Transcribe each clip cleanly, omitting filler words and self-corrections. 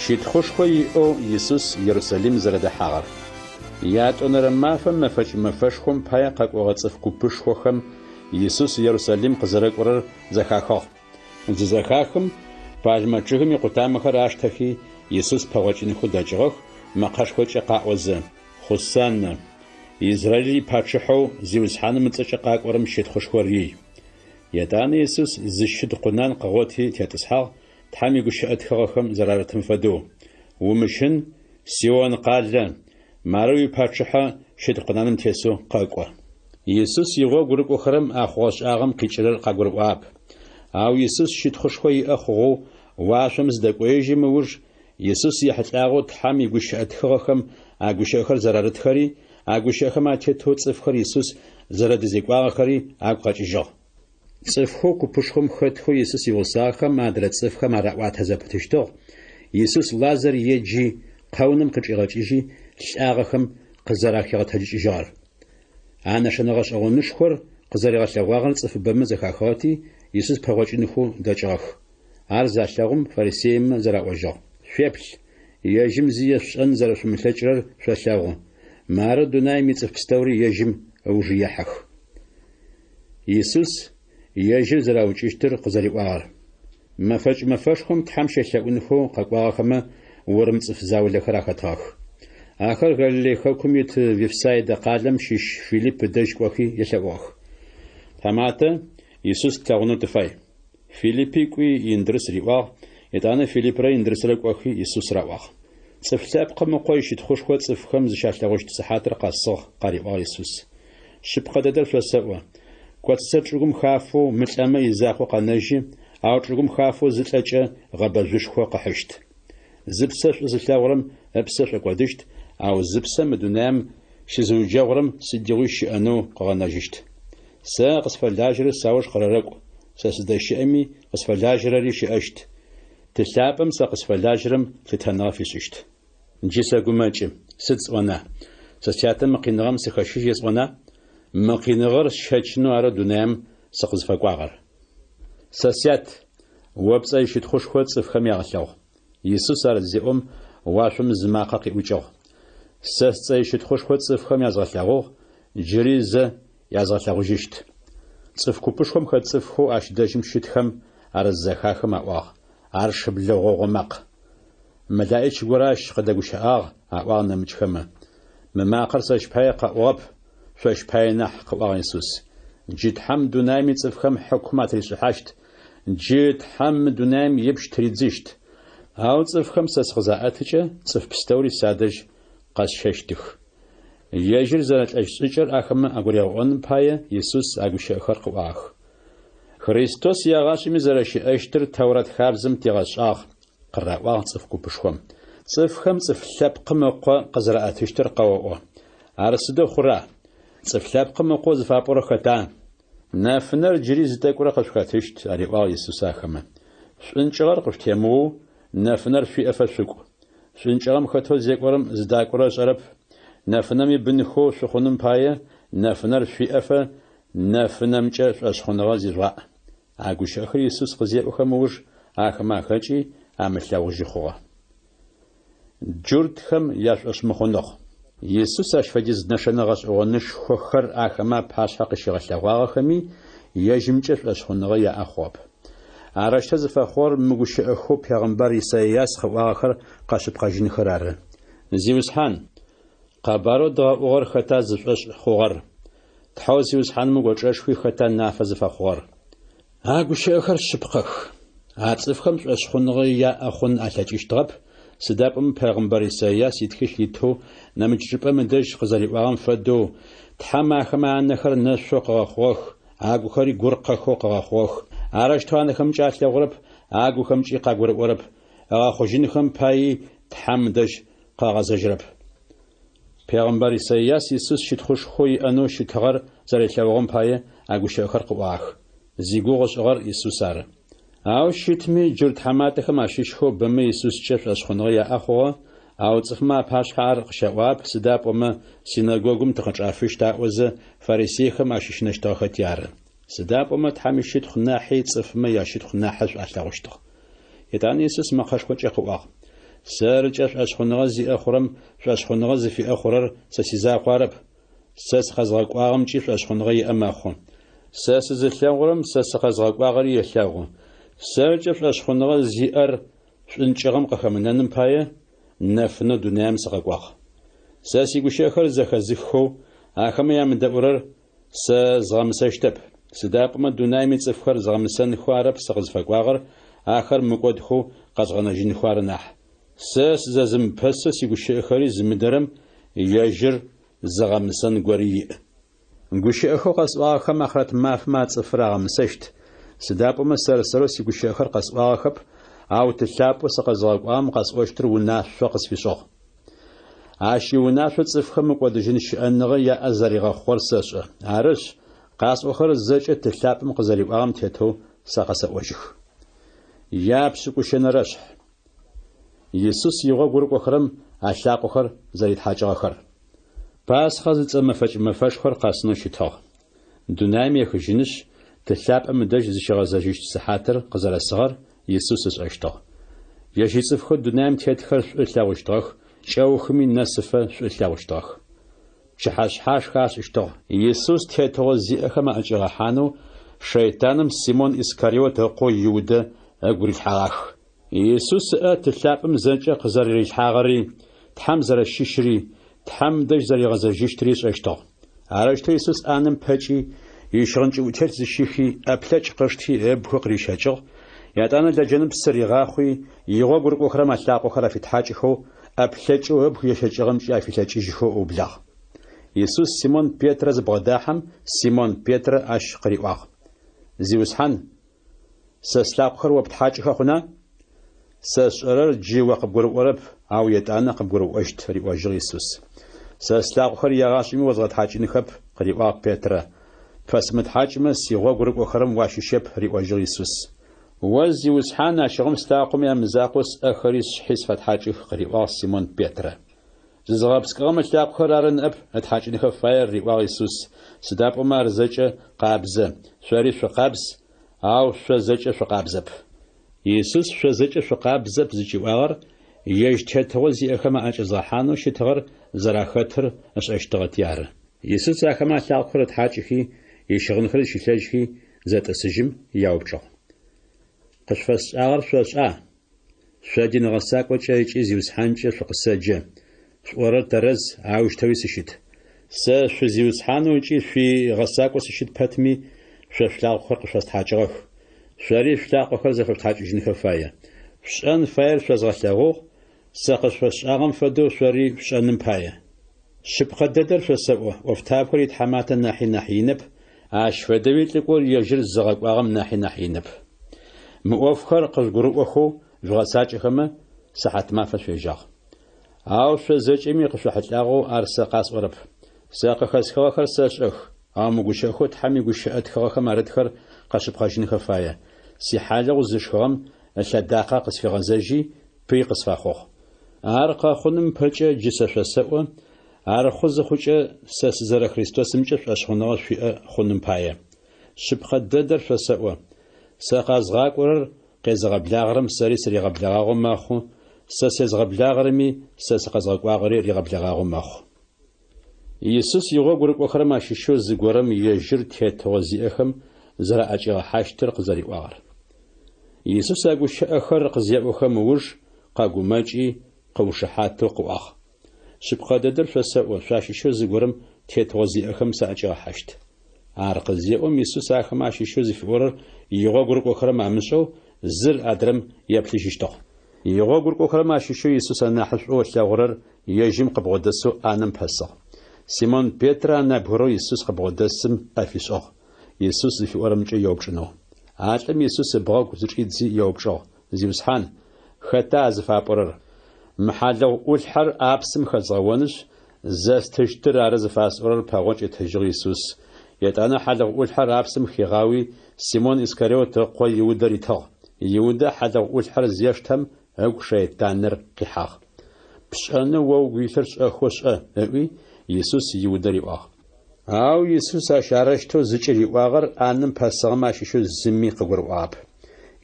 شيتخوشخوي او يسوس يروساليم زرد حغر يات اونرما فم مفشخم باي قاقوغصف كوبشخوخم يسوس يروساليم قزرقور زخاخو زخاخم باجماچهم يقتامخر اشتخي يسوس باوچين خوداجغ مقاشخوچ قاوز خصان إسرائيلي باتشحو زيوسحان متشقاقورم شيتخوشخوري يدان يسوس زشد قنان قوتي تيتسحاغ تحمي قشأتخوخم زرارتم فدو ومشن سيوان قادة ماروي باتشحا شد قنانم تيسو قاقوا يسوس يغو قرق وخرم أخوش آغم قيشرر قاقرق واب أو يسوس شيتخوشخوي أخوغو واشم زدقويجي موج يسوس يحتاغو تحمي قشأتخوخم أقشأخر زرارتخري أقشأخم أتيتو تصفخر يسوس زرد زيقواغخري أقاقجو صفخو كوبشخم خدخو يسوس يوساخم مادرت صفخم رأوات هزبتشتو يسوس لازر يجي قونم قجيغاجيجي شاغخم قزراخيغت هجيجار أنا شنغش أغنشخور قزراغش لغواغن صف بمزخاخاتي يسوس بغوچنخو دجاخ أرزاشلغم فريسيم زراوجو شيبش يجم زيشن زرشم تجرر شاشاغو مار دوناي ميصفستوري يجم أوجيحخ يسوس يجل زراوچشتر قزريوار مفشخم تحمششاونخو قاقواخما ورمصف زاوله خراخاتاخ آخر غلي خكميت ويبسايت قالم شيش فيليب دجقوخي يشاوخ تماتا يسوس تاغنو تفاي فيليبي كوي يندرس ريوا يتانا فيليب را يندرس لقوخي يسوس راواخ صفلاب قم قويش تخوشخو صف خمز شاشلاغوش تسحاتر قاصخ قريوا يسوس شبقه ددر فلسوا كواتسچغم خافو ملأما يزاخو قناجي اوچغم خافو زلچا غبازوشخو قحشت زبسش زلاورم ابسش قودشت او زبسه مدونام شزوجاورم سديوش انو قناجشت سا قصفلاجر ساوش قررق ساسدشامي قصفلاجرري شاشت تلابم سا قصفلاجرم تتنافسشت نجيسا غماچ سصونا ساتم قينغم سخشش يصونا مقينغر شچنو ارا دونام سقز فقاغر ساسيات وابصاي شتخوش خود صفخم يغلو يسوس ارزيوم واشم زماققي وچو ساساي شتخوش خود صفخم يغلو جريز يغلو جشت صف كوبشخم خد صفخو اشداجم شتخم ارزخاخم اواغ ارش بلغوغمق ملائش غراش قدغشاغ اواغ نمچخم مماقر ساش بايقا واب فاش باينح قوا يسوس جيت حمد نايم صفخم حكومات ريشحشت جيت حمد نايم يبش تريزشت هاو صفخم سسخزااتچ صف بستوري سادج قاششتخ يجر زرات اشچر اخم اغوريون باي يسوس اغشخر قواخ خريستوس يغاشمي زرش اشتر تورات خارزم تيغاشاخ قراوا صف كوبشخم صفخم صف لبقم قزراتشتر قواو ارسدو خرا صفلاب قم قوز فابور خطا نافنر جريز تاكورا خشخاتشت اريوا يسوس اخما شنچغر قفتيمو نافنر في افشكو شنچغم خطو زيكورم زداكورا شرب نافنمي بنخو شخونم بايه نافنر في افا نافنمچ اشخونوا زيروا اگوش اخر يسوس قزيو خموش اخما خچي املاوجي خو جورد خم ياش اسمخونخ يسوس اشفجز نشنغش اونش خخر اخما باشحق شغلغاخمي يجمچ اشخونغا يا اخوب ارشتز فخور مگوش اخو پیغمبر عيسى خواخر قاشب قاجن خرار Зиусхан къабаро дгъэӏугъэр хэта зышӏошӏ хъугъэр. Тхьэу зиусхьаным гуэчӏэшхуи хэта нафэ зыфэхъугъэр. А гущыӏэхэр щыпкъэх. А цӏыфхэм шӏошъхъуныгъэ яӏэ хъун алъэкӏыщтыгъэп. Сыдапӏэм Пэгъымбэр Исаияс итхылъ иту нэмыкӏ чӏыпӏэм ыдэжь къызэриӏуагъэм фэдэу Тхьэм ахэмэ анэхэр нэшъо къыгъэхъугъэх, агухэри гур къэхэу къыгъэхъугъэх. Арыштэу анэхэмкӏэ алъэгъурэп, агухэмкӏи къагурыӏуэрэп. Ыгъэхъужьынхэм паи Тхьэм ыдэжь къэгъэзэжьырэп. Пэгъымбэр Исаияс Исус щытхъушхуэу иӏэнэу щытыгъэр зэрелъэгъугъэм пае а гущыӏэхэр къыӏуагъэх. Зи гугъу гъэшӏыгъэр Исус ары. Ау щытми джыр тхьэматэхэм ащыщхэу бэмэ Исускӏэ шӏошъхъуныгъэ яӏэ хъугъэ. Ау цӏыфмэ апашъхьэ ар къыщэӏуап, сыда пӏомэ синагогым тыкъычӏафыщт аӏозэ фарисейхэм ащыщынэщтыгъэхэти ары. Сыда пӏомэ Тхьэм ищытхъу нахьи цӏыфмэ ящытхъу нахьэ шӏуалъэгъущтыгъ. Етӏани Исус мэкъэшхокӏэ къыӏуагъ. Сэрыкӏэ шӏошъхъуныгъэ зиӏэ хъурэм шӏошъхъуныгъэ зыфиӏэ хъурэр сэ сизакъоу арэп. Сэ сыкъэзгъэкӏуагъэмкӏи шӏошъхъуныгъэ иӏэ мэхъу. Сэ сызылъэгъурэм сэ сыкъэзгъэкӏуагъэри елъэгъу. Сэрыкӏэ шӏошъхъуныгъэ зиӏэр шӏункӏыгъэм къыхэмынэным пае нэфынэу дунаим сыкъэкӏуагъ. Сэ сигущыӏэхэр зэхэзыххэу ахэмэ ямыдэӏурэр сэ згъэмысэщтэп. Сыда пӏомэ дунаим ицӏыфхэр згъэмысэнхэу арэп сэ къызфэкӏуагъэр, ахэр мыкӏодхэу къэзгъэнэжьынхэу ары нахь. Сэ сызэзымыпэсэ сигущыӏэхэри зымыдэрэм ежьыр зыгъэмысэн гуэри иӏ. Гущыӏэхэу къэсӏуагъэхэм ахърэт мафэмэ а цӏыфыр агъэмысэщт. Сыда пӏомэ сэрысэрэу сигущыӏэхэр къэсӏуагъэхэп, ау тылъапӏо сыкъэзгъэкӏуам къэсӏощтыр унашъо къысфишӏыгъ. Ащ иунашъо цӏыфхэм мыкӏодыжьын щыӏэныгъэ яӏэ зэригъэхъугъэр сэшӏэ. Арышъ, къасӏохэр зэкӏэ тылъапӏэм къызэриӏуагъэм тетэу сэ къэсэӏожьых. Япшӏыкӏущэнэрэшъ. Исус игъо гурыкӏохэрэм алъакъохэр зэритхьакӏыгъэхэр. Пасхъэ зыцӏэмэфэкӏ-мэфэшхэр къэсынэу щытыгъ. Дунаим ехыжьыныщ тылъапӏэм ыдэжь зыщыгъэзэжьыщт сыхьатыр къызэрэсыгъэр Исус ышӏэщтыгъ. Ежь ицӏыфхэр дунаим тетхэр шӏу лъагъущтыгъэх, кӏэухыми нэсыфэ шӏу лъагъущтыгъэх. Пчыхьашъхьашхэ ашӏыщтыгъ. Исус тетыгъэ зиӏэхэм аӏэкӏигъэхьанэу шейтаным Симон Искариот ыкъоу Иудэ ыгу рилъхьагъэх. Исус тылъапӏэм зэкӏэ къызэририлъхьагъэри, Тхьэм зэрэщыщри, Тхьэм дэжь зэригъэзэжьыщтри шӏэщтыгъ. Арыштэу Исус ӏанэм пэкӏи ищгъынкӏыӏутел зыщихи ӏэплъэкӏ къышти эбгхэ кърищэкӏыгъ. Ятӏанэ лэджэным псыр игъахъуи, игъо гурыкӏохэрэм алъакъохэр афитхьакӏыхэу, ӏэплъэкӏэу эбгху ещэкӏыгъэмкӏи афилъэкӏыжьыхэу ӏоублагъ. Исус Симон Петрэ зыбгъэдахьэм Симон Петрэ ащ къыриӏуагъ. Зиусхьан, сэ слъакъохэр о птхьакӏыхэ хъуна? Сэ сшӏэрэр джы о къыбгурыӏорэп, ау етӏанэ къыбгурыӏощт, риӏуэжьыгъ Исус. Сэ слъакъохэр ягъашӏими озгъэтхьакӏынхэп, къыриӏуагъ Петрэ. Пэсмытхьакӏымэ сигъо гурыкӏохэрэм уащыщэп, риӏуэжьыгъ Исус. О зиусхьан ащыгъэм стакъом ямызакъо сӏэхэри сшъхьи сфэтхьакӏых, къыриӏуагъ Симон Петрэ. Зызгъэпскӏыгъэм ылъакъохэр ары ныӏэп, ытхьакӏынхэ фаер, риӏуагъ Исус. Сыда пӏомэ ар зэкӏэ къабзэ. Шъори шъукъабз, ау шъо зэкӏэ шъукъабзэп. Исус шъо зэкӏэ шъукъабзэп зыкӏиӏуагъэр ежь тетыгъэ зиӏэхэм аӏэкӏызгъэхьанэу щытыгъэр зэрахэтыр ышӏэщтыгъэти ары. Исус ахэмэ алъакъохэр ытхьакӏыхи, ищыгъынхэри щылъэжьхи зэтӏысыжьым яупчӏыгъ. Къышъфэсшӏагъэр шъошӏа? Шъо динэгъэсакӏокӏэ ыкӏи зиусхьанкӏэ шъукъысэджэ. Шӏорэр тэрэз аущтэуи сыщыт. Сэ шъузиусхьанэу ыкӏи шъуигъэсакӏо сыщыт пэтми, шъо шъулъакъохэр къышъостхьакӏыгъэх. Шъори шъулъакъохэр зэфэптхьакӏыжьынхэ фае. Шӏэн фаер шъозгъэлъэгъугъ, сэ къышъошӏагъэм фэдэу шъори шӏэным пае. Шъыпкъэ дэдэр шъосэӏо, ӏофтапхэр итхьэматэ нахьи нахь инэп, ащ фэдэуи лӏыкӏор ежьыр зыгъэкӏуагъэм нахьи нахь инэп. Мы ӏофхэр къыжгурыӏохэу шъугъэсакӏыхэмэ сыхьат мафэ шъуежьагъ. Ау шъо зэкӏэми къышъухьылӏагъэу ар сэ къасӏорэп. Сэ къыхэсхыгъэхэр сэшӏэх, ау мыгущэхэу Тхьэм игущыӏэ тхыгъэхэм арытхэр къэшъыпхъэжьынхэ фае. Сихьалэу зышхыгъэм лъэдакъэ къысфигъэзэжьи, пый къысфахъугъ. Ар къэхъуным пэкӏэ джы сэ шъосэӏо, арыхъу зыхъукӏэ сэ сызэрэ Христосымкӏэ шъошъхъуныгъэ шъуиӏэ хъуным пае. Шъыпкъэ дэдэр шъосэӏо. Сэ къазгъакӏорэр къезыгъэблагъэрэм сэри сыригъэблагъагъо мэхъу, сэ сезгъэблагъэрэми сэ сыкъэзгъэкӏуагъэри ригъэблагъагъо мэхъу. Исус игъо гурыкӏохэрэм ащыщэу зыгорэм ежьыр тетыгъэ зиӏэхэм зэрэӏэкӏигъэхьащтыр къызэриӏуагъэр. Исус агущыӏэхэр къызеӏохэм ыуж къэгумэкӏи къыушыхьатэу къыӏуагъ. شبقددر شسأو شاشيشو زغورم تيتوزي أخم سأجا حشت عرقزيهم يسوس أخم عشيشو زفورر يغوغر قخرم عمشو زر أدرم يبليشتو يغوغر قخرم عشيشو يسوس نحشو لغرر يجم قبغدسو آنم بحصو سيمون بيترا نبهرو يسوس قبغدسم قفيشو يسوس زفورم جي يوبشنو عالم يسوس بغوغ زرقيدزي يوبشو زيوسحان خطا زفابرر محلو أولحر أبسم خزاونش زستشتر عرض فاسورر پاوچ تجر يسوس يتانا حلو أولحر أبسم خيغاوي سيمون إسكاريوت قوي يودا ريتاغ يودا حلو أولحر زيشتم أو شيطانر قحاغ بشأنه وويثرش أخوش أوي يسوس يودا ريواغ أو يسوس أشارشتو زجري واغر آنم پسغم أشيشو زمي قبر واب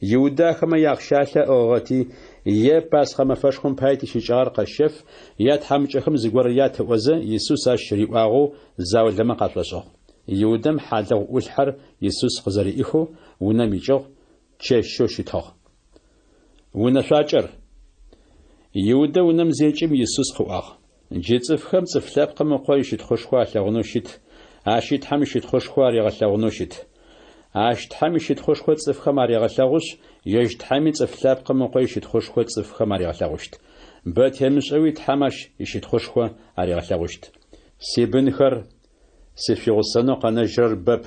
يودا خما يخشاله أغتي يباس خما فشخم بايتي شجار قشف يات حمجخم زغوريات وزه يسوس أشريواغو زاول لما قطلشو يودم حالو أولحر يسوس خزري إخو ونميجو تشيشو شتاغ ونشاجر يودا ونمزيجم يسوس خواغ جيتف خم صفلاب قم قوي شت خوشخوا لغنو شت عاشت حم شت خوشخوا ريغلغنو شت عاشت حم شت خوشخوا صفخ ماريغلغوش يجت حم صفلاب قم قوي شت خوشخوا صفخ ماريغلغوشت بات همشوي تحمش يشت خوشخوا ريغلغوشت سيبنخر سفيغسانو قناجر باب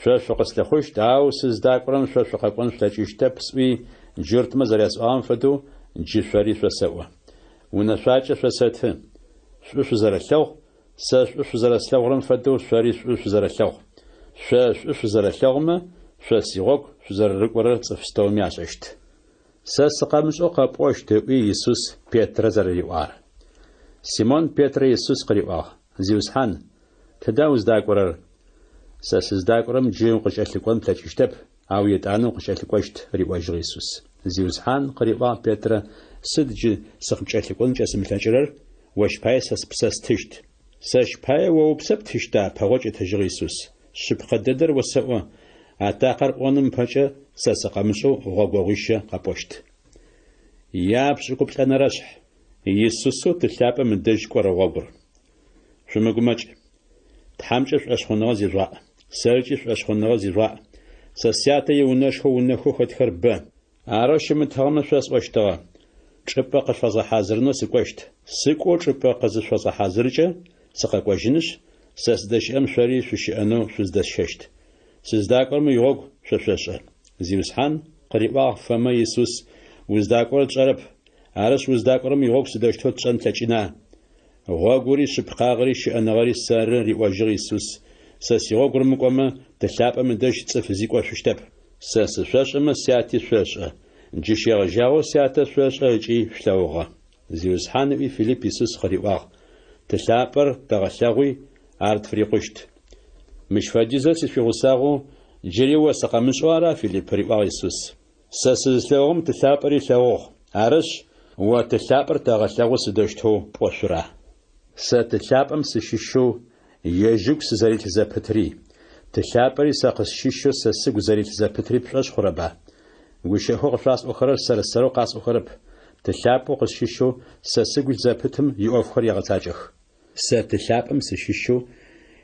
شاش قسلخوش داو سزداقرم شاش ققون فلاجيشتا بسوي جرت مزريس ام فدو جيفري فسوا ونشاچ فسات شوش زرلو شوش زرلورم فدو شري شوش زرلو شوش زرلوم شسيغوك زررقور صفستومي عششت سسقامش قبوشت يسوس بيتر زريوار سيمون بيتر يسوس قريوار زيوسحان تداوز داقرر ساسز داقرم جيم قشاتلكون تلاجيشتب او يتانو قشاتلكوشت ريواج يسوس زيوسحان قريبا بيتر سدج سخمشاتلكون جاسم تلاجرر وش باي ساس بساس تشت ساش باي ووبسب تشتا باوج تجر يسوس شبقددر وسوا اتاقر اونم باچا ساسقامشو غوغوغيشه قپوشت يابشكو بلانرش يسوسو تلابا من دج كورغوغر شمغماچ تحمچش اشخونغ زيرا سرچش اشخونغ زيرا سسياته يونشو خدخر ب اراش متهمش اسوشتغ چپا قفز حاضرنو سكوشت سكو چپا قز فز حاضرچه سقاقوجنش سسدش ام شري ششانو شزدششت سزداقرم يوغ ششش زيوسحان قريبا فما يسوس وزداقور چرب ارش وزداقرم يوغ سدشتو چن تچنا غوغوري شبقاغري شأنغري سار ريواج يسوس ساسيغو غرمقوما تلابا من دش صفزيقوا ششتب ساسشاشما سياتي شاشه جيشيغ جاو سياتا شاشه جي شلاوغا زيوسحان في فيليب يسوس خريواغ تلابر تغشاغوي ارت فريقشت مش فاجيزا سيفيغوساغو جريوا سقامشوارا فيليب ريواغ يسوس ساسزلوغم تلابري شلاوغ ارش وتلابر تغشاغو سدشتو بوشرا ساتلابم سشيشو يجوك سزاريت زابتري تلابري ساقس شيشو سسق زاريت زابتري بلاش خربا وشهو غفلاس اخرى سرسرو قاس اخرب تلابو قس شيشو سسق زابتم يوفخر يغتاجخ ساتلابم سشيشو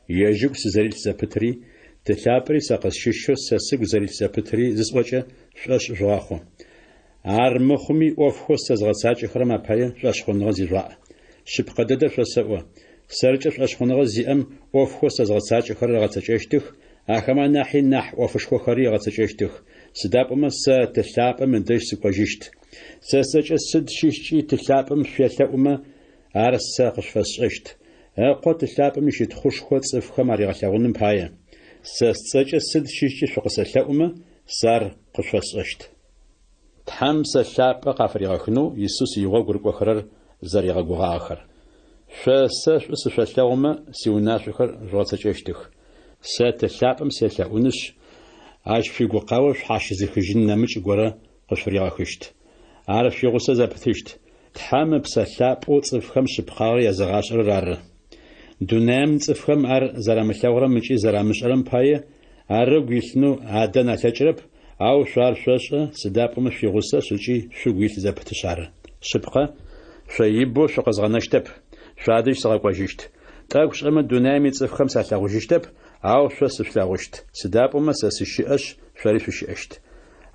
يجوك سزاريت زابتري تلابري ساقس شيشو سسق زاريت زابتري زسوچه فلاش جواخو ارمخمي اوفخو سزغتاجخ رما باي فلاش خونغ زيرا شبقددر فسوا سرچش اشخونغ زيام اوفخو سزغتاج خر غتچشتخ اخما ناحي نح اوفشخو خري غتچشتخ سدابما س تلابم مندش سقوجشت سسچ سد شيشي تلابم فيلهوما ارس قشفشت اقو تلابم يشت خوشخو صفخ ماري غلاغونن باي سسچ سد شيشي فقسلهوما سار قشفشت تحم سلاب قفري غخنو يسوس يغو غرقو خرر زريغ غوغاخر شاسش شلغما سيوناشخر روتچشتخ ساتلابم سيلاونش اش فيغو قاوش حاش زخجن نمچ غورا قشريغخشت عارف يغوسا زابتشت تحام بسلاب او صفخم شبخار يزغاشر رار دونام صفخم ار زراملغرم مچي زرامشرم باي ار غيلنو عدن اتچرب او شار شش سدابم فيغوسا سوچي شوغيل زابتشار شبخه شيبو شقزغنشتب شادش سغاقواجشت تاق شما دنيا متصفخم سالغوجشتب أو شو سفلاغوشت سدابوما سسشيش شري سشيشت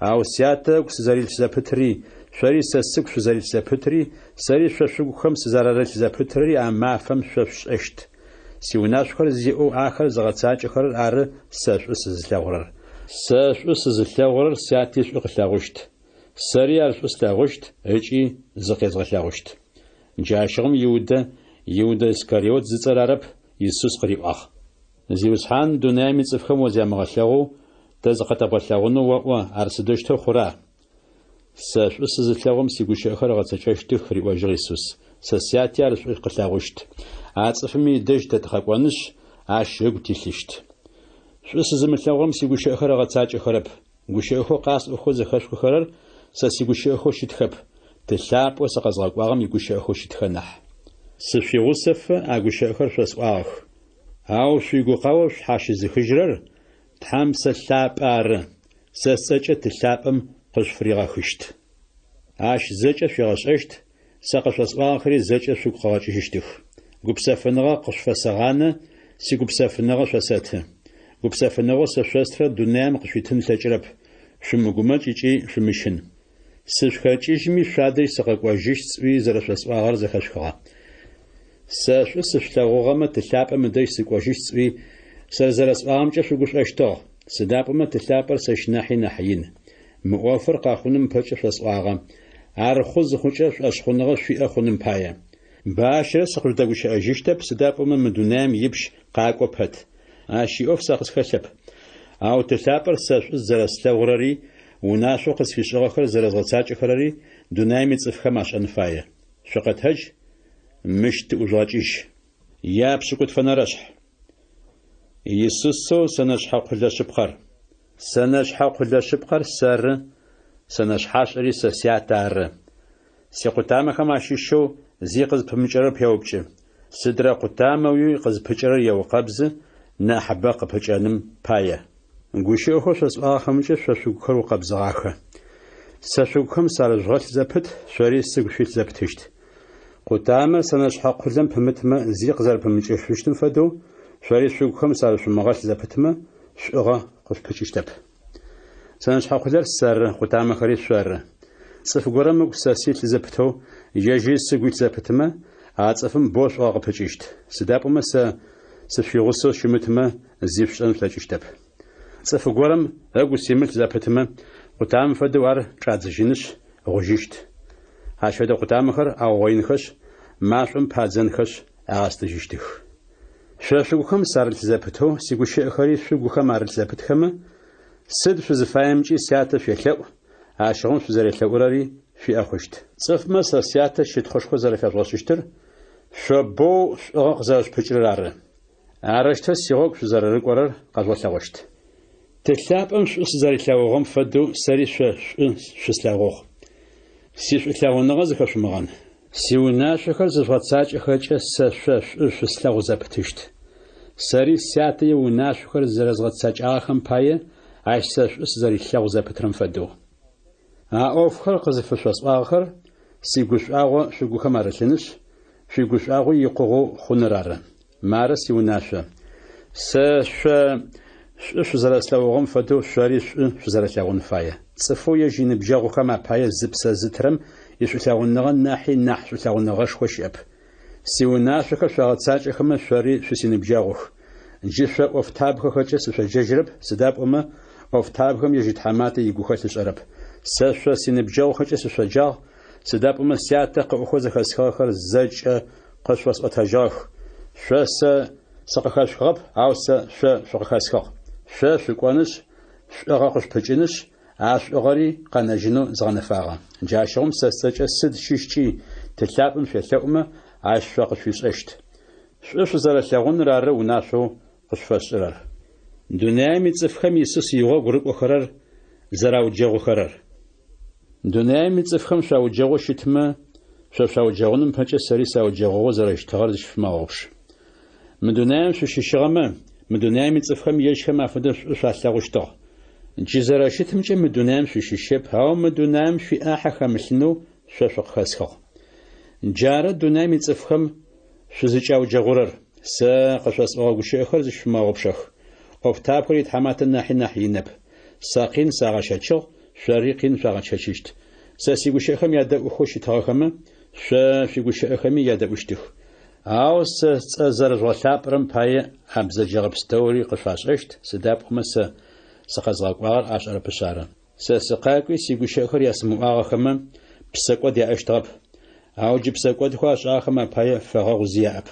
أو سياتا سزاريل سزابتري شري سسك سزاريل سزابتري سري شوشوخم سزارارل سزابتري أما فم شوششت سيوناش خر زيو آخر زغتاج خر آر سش سزلاغرر سش سزلاغرر سياتي شوخلاغوشت سري أرش سلاغوشت هجي زغيزغلاغوشت جاشغم يودا إسكاريوت زيترارب يسوس قريب أخ زيوسحان دنيا متصفخم وزيامغلغو تزقطبغلغونو وأ أرسدشتو خورا سش سزلاغم سيغوشي خر غتشاشت خري واجغ يسوس سسياتي أرش قلاغوشت أصفمي دج تتخقونش أشغ تيلشت شو سزملاغم سيغوشي خر غتاج خرب غوشي خو قاس خو زخش خرر سسيغوشي خو شتخب تلاب وسقزغواغم يغوشي خو شتخنح سفيغوسف أغوشي خر شسواغ أو شيغو قاوش حاشي زخجرر تحم سلاب أر سسجة تلابم قش فريغا خشت أش زجة فيغششت سقشسواغ خري زجة شوق قواجشتخ غوبسافنغا قش فسغانه سيغوبسافنغا شساته غوبسافنغا سفشستر دنيام قشويتن تجرب شمغوماجيجي شمشن سفخاجيجمي شادي سقاقواجيش سوي زرفسواغر زخشخا ساشو سفلاغوغما تلابم داي سقواجيش سوي سرزرسواغمجا شوغوش اشتو سدابما تلابر سشناحي ناحيين موافر قاخونم بچ فسواغا ارخوز خوچش اشخونغا شوي اخونم بايا باشر سقلداغوش اجيشتب سدابما مدونام يبش قاقو پت اشي اوف ساقس خشب أو تلابر ساشو زرسلاغرري وناشو قس في شغخر زرزغتاج خرري دنيا متصفخم عشان فايا شقت هج مشت وجاجيش يا بشكوت فنرشح يسوسو سنشحا قلا شبخر سنشحا قلا شبخر سر سنشحاش ري سسياتار سيقتام خماشيشو زي قز بمجرب يوبچ سدرا قتام وي قز بچر يو قبز نا حبق بچانم بايا غوشي خو سسوا خمچ ششوخر قبزاخه سشوخم سارجغل زپت شوري سغشيت زپتشت قتام سنشحا قلم بمتما زي قزر بمچششتن فدو شوري شوخم سارجمغل زپتما شغا قشپچشتب سنشحا قلر سر قتام خري شور صفغورم قساسيت زپتو يجي سغوت زپتما اصفم بوش واقپچشت سدابما سفيغوسو شمتما زيفشن فلچشتب صفغورم اغو سيمت زپتما قتام فدوار چادجينش غوجيشت هاشودا قتامخر او وينخش ماشم پازنخش اغاستجيشتخ شاشوخم سارل زپتو سيغوشي خري شوغوخم ارل زپتخم سد فزفايمجي سياته فيلو اشغم فزريلوراري في اخشت صفما سياته شتخشخو زرفاششتر شبو غزاش پچرار ارشت سيغوك فزررقورر قزولاغشت تلابم شزريلوغم فدو سري شسلاغوخ سيشلاغونغا زخشمغان سيوناشخر زفاتساج خچ شسلاغ زپتشت سري سياتي وناشخر زرزغتساج اخم بايه ايسش زريلوغ زپترم فدو اوفخر قزفشوس اخر سيغوش اغو شوغو خمارلنش شوغوش اغو يقوغو خنرار مارس يوناشا شو زرسلاغم فدو شاري شو زرسلاغون فايا صفو يجين بجاغو خما بايا زبسا زترم يشلاغون نغا ناحي ناح شلاغون نغا شوشيب سيونا شكا شاغتساج خما شاري شو سين بجاغو جيشا اوفتابخ خچس شجرب سداب اما اوفتابخم يجي تحماتي يغوخش عرب سشا سين بجاغو خچس شجاغ سداب اما سياته قوخوز خسخر زج قشوس اتجاغ شس سقخاش خرب او شقخاش خرب شقوانش شقاقش بچنش عاش اغري قناجنو زغنفاغا جاشوم سسچ سد شيشچي تلابم فيلوما عاش شقش فيششت شو زرسلاغون رار وناشو قشفشرر دنيا متصفخم يسوس يغو غرق خرر زراو جغو خرر دنيا متصفخم شاو جغو شتما شاو جغونم پچ سري ساو جغو زرش تغرش فماوش مدونام شو شيشغما مدونام متصفخم يشخم افدش شاسلاغشتو جزراشتمچ مدونام شو شيشب هاو مدونام في احا خمسنو ششق خسخ جاره دونام متصفخم شزيجاو جغورر س قشاس أوغوشي أخر زش ماغوبشخ أفتابري تحمات ناحي نب ساقين ساغاشاتشو شاريقين ساغاشاتشيشت ساسيغوشي أخم يادا أخوشي تاغخم شافيغوشي أخمي يادا أشتخ أو زرزوالابرم باي أبزا جغبستوري قشاششت سداب خمس سقزغاقوار أشعر بشارة ساسقاكوي سيغوشي أخر ياسمو آغخم بساقود يا أشتغب أو جب ساقود خواش آخم باي فغاغ زياب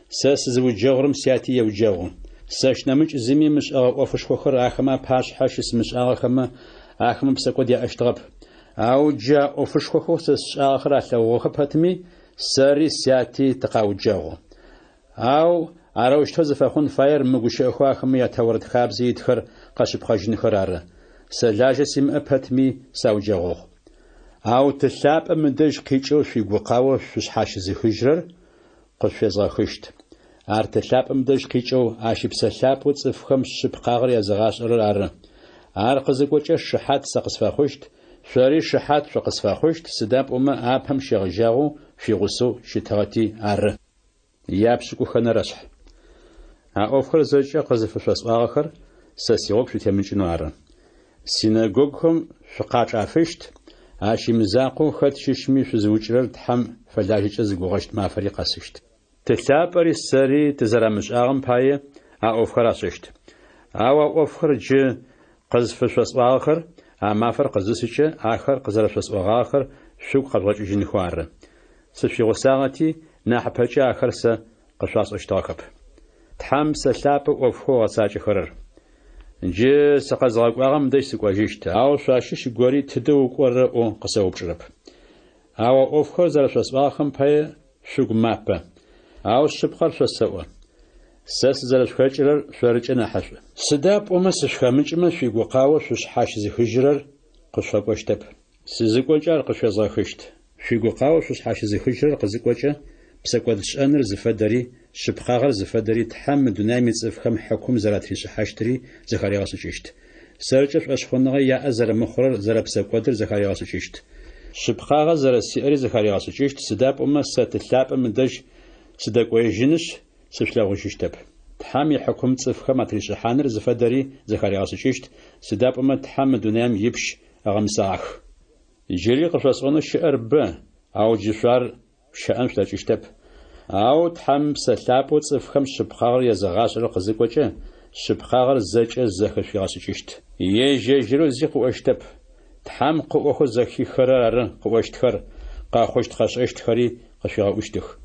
ساس زوجغرم سياتي يوجغرم ساش نمج زمي مش أوفش خوخر آخما باش حاشس مش آخما آخما بساقود يا أشتغب أو جا أوفش خوخو ساش آخر أتلوغ باتمي ساري سياتي تقاوجغو أو عروش تزفخون فاير مغوش أخواخم يتورد خابزي يدخر قشب خجن خرار سلاجة سيم أباتمي ساوجغو أو تلاب مدج قيچو في قوقاو فش حاشز خجرر قشفزغ خشت تلاب مدج قيچو عاشب سلاب وصفخم شبقاغر يزغاش رر قزقوچ شحات سقسفخشت شاري شحات فقسفخشت سداب أبهم شغجاغو في غسو شتغتي يابشكو خنرشح أوفر زوجة قزفشوس آخر ساسيوب شتمنشنو سيناغوغهم فقاش عفشت عاشي مزاقو خد ششمي في زوجرر تحم فلاجيش زغوغشت ما فريق اسشت تلابري السري تزرمش آغم باي أوفر اسشت أوفر ج قزفشوس آخر ما فرق قزسيش آخر قزرفشوس آخر شو قبض جنخوار سفي غساغتي نحبتش آخر سا قشاص اشتاكب تحم سلاب وفخو غساج خرر جي سقزغاق واغم ديش سقواجيشت أو شاشش غوري تدو قورر او قساو بشرب أو وفخو زرفشوس آخم باي شوق مابا أو شبخر شوسوا ساس زرفخجرر شورجنا حش سداب ومس شخمجما في غقاو شش حاش زخجرر قشاقوشتب سيزقوجار قشازاخشت في غقاو شش حاش زخجرر قزقوجا بسقودش أنر زفدري شبخاغر زفدري تحم دنامي صفخم حكم زراتري شحاشتري زخاري غاسوچشت سرچف اشخونغا يا ازر مخرر زر بسقودر زخاري غاسوچشت شبخاغر زر سيري زخاري غاسوچشت سداب ستلاب مدج سدقويجنش سفلاغوشتب تحمي حكم صفخم اتري شحانر زفدري زخاري غاسوچشت سداب تحم دنام يبش غمساخ جيري قفصون الشعر ب او جفار شأن فلاجشتب أو تحم سلابو صفخم شبخاغر يزغاشر قزقوچه شبخاغر زچ زخش ياسچشت يجيرو زيقو اشتب تحم قوخو زخي خرار قوشتخر قاخوشت خششت خري قشيغا اشتخ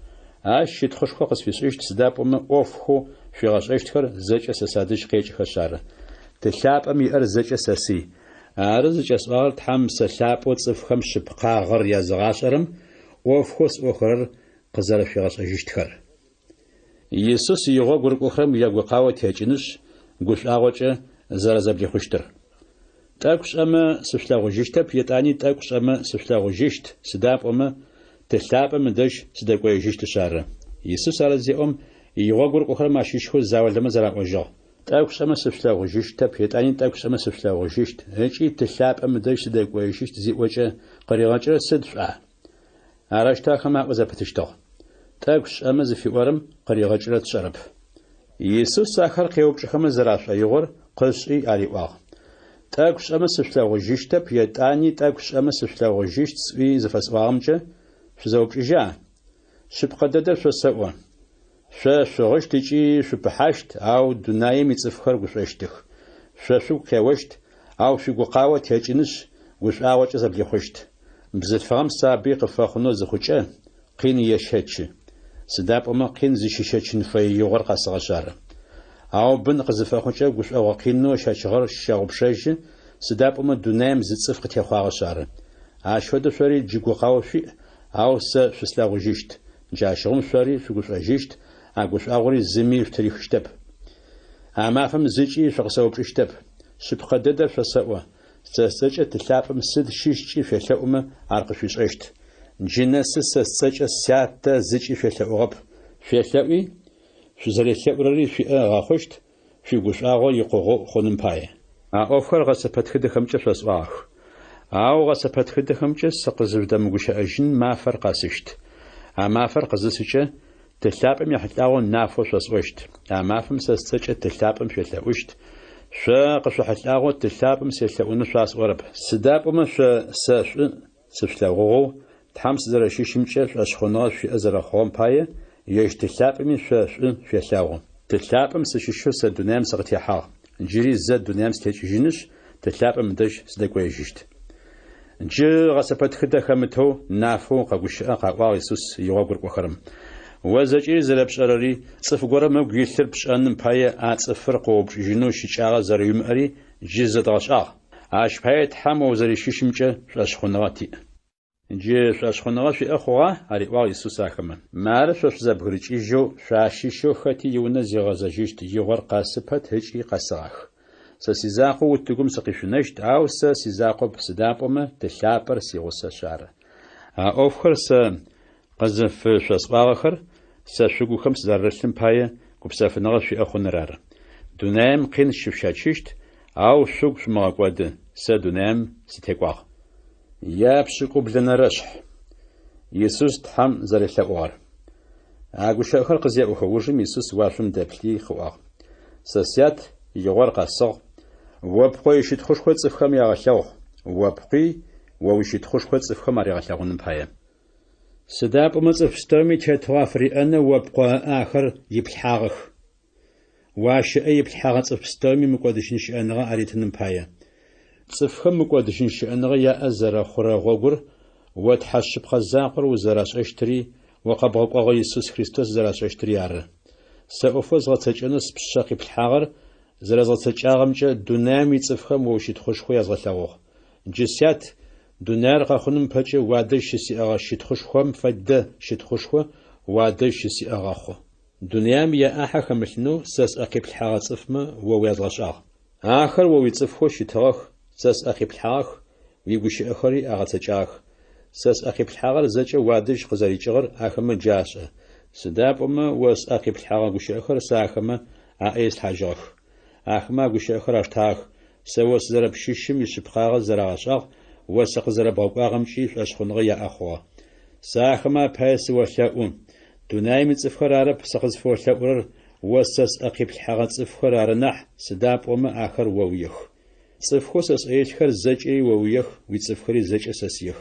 اش تخشخو قسفيشت سداب اوفخو فيغاشتخر زچ سسادش قيچ خشار تلاب ار زچ سسي ارزچ اسوال تحم سلابو صفخم شبخاغر يزغاشرم وفخوس أخرر قزار في غاس أجشتخر يسوس يغو غرق أخرم يغو قاوة تهجنش قوش آغوچة زرزب لخشتر تاكوش أما سفلاغو جشتب يتاني تاكوش أما سفلاغو جشت سداب أما تلاب أما دج سداقو يجشت شارة يسوس على يغو غرق أخرم عشيشخو زاول لما زرق وجاو تاكوش أما سفلاغو جشتب يتاني تاكوش أما سفلاغو جشت هجي تلاب أما دج سداقو يجشت زي وجه قريغاجر سدفع عرشتا خما وزبتشتو تاكش أمز في ورم قريغة جرات شرب يسوس ساخر قيوبش خما زراش يغور قشي علي واغ تاكش أمز سفلاغو جيشتب يتاني تاكش أمز سفلاغو جيشت سوي زفاس واغمجة شزاوبش جا شبقى دادر شو سوا شغش تيجي شو بحاشت أو دناي ميتسفخر وشوشتخ شو كيوشت أو شو قاوة تيجنش وش آوة زبلي خشت بزت فهم سابي قفاخنو زخوچه قين يشهچ سداب اما قين زشيشچن في يغر قصغشار او بن قزفاخوچه غوش او قينو شاچغر شاوبشج سداب اما دونام زصفق تخواغشار اشود شوري جيغو قاوشي او س فسلاغوجيشت جاشوم شوري فغوش اجيشت اغوش اغوري زمي تريخشتب اما فهم زيچي فقسوبشتب سبقدد فسوا سسچ تلاب مسد شيشچي فلهوم ارقشوش اشت جنس سسچ سات زيچي فلهوغب فلهوي شزريشوري في غاخشت في غوش اغو يقوغو خونم باي اوفر غسپتخد خمچ فسواخ او غسپتخد خمچ سقزردم غوش اجن ما فرق اسشت ما فرق زسچ تلابم يحتاجون نافوس وسوشت أمافم سستج تلابم شلأوشت شا قصو حتاجون تلابم سلأون شاس ورب سدابم شا سفلغو تحمس زرشيشمشة أشخناش في أزرخون باية يش تلابم شا شلأون تلابم سشيشو سدونام سغتيحا جري زد دونام ستيجينش تلابم دش سدقويجشت جي غسبت خدا خمتو نافو قاقوشا قاقوا يسوس يغاقر وخرم وزجي زلبشرري صف غورا مغيثر بشانن بايه اصفر قوب جنو شيچاغا زريمري جيزداشا اش بايه تحمو زري شيشمچه شاشخونواتي جي شاشخونوا في اخوا اري وا يسوس اخمن مار شوش زبغريچي جو شاشيشو خاتي يونا زيغازاجيشت يغور قاسبت هچي قاساخ سسيزاقو وتغم سقيشنشت او سسيزاقو بسدابوما تلابر سيغوسا شار اوفخر س قزف شاسقاخر ساشوغو خمس زرلم بايه كوبسافنغ في اخونرار دونام قين شفشاتشت او شوغ شماقود سدونام ستيقوا يا بشقو بلنرشح يسوس تحم زرلوار اغوش اخر قزيا اوخوجم يسوس واشم دبلي خوا ساسيات يغور قصق وبقي شيت خوش خو صفخم ياغلو وبقي ووشيت خوش خو صفخم ياغلون بايه سداب مصف ستومي تشتوافري أنا وبقى آخر يبلحاغخ واش أي بلحاغ صف ستومي مقادشنش أنغا أريتنم بايا صفخم مقادشنش أنغا يا أزر خورا غوغر وتحشب خزاقر وزراش أشتري وقبغ يسوس خريستوس زراش أشتري عر سأفوز غتجنس بشاقي بلحاغر زراز غتجاغمجا دونامي صفخم وشيت خوش خويا زغلاوغ جسيات دونار قاخونم پچه واده شسی آغا شید خوش خوام فده شید خوش خو واده شسی آغا خو دنیام یا آخر خملنو ساس اقیب الحاغ صفما وویازغش آغ آخر وویصف خو شیتاغ ساس اقیب الحاغ ویگوش آخری آغا تجاغ ساس اقیب الحاغ زجه وادش قزاری چغر آخما جاشه سداب اما واس اقیب الحاغ گوش آخر ساخما آیس حاجاغ آخما گوش آخر اشتاغ سواس زرب شیشم یشبخاغ زراغش آغ وسق زرباقام شيف أشخنغ يا أخوا ساخما باس وشاؤن دونايم صفخر عرب سقز فوشاؤر وسس أقيب الحاغ صفخر عرنح سداب وما آخر وويخ صفخوس أسئيشخر زجئي وويخ ويصفخري زج أساسيخ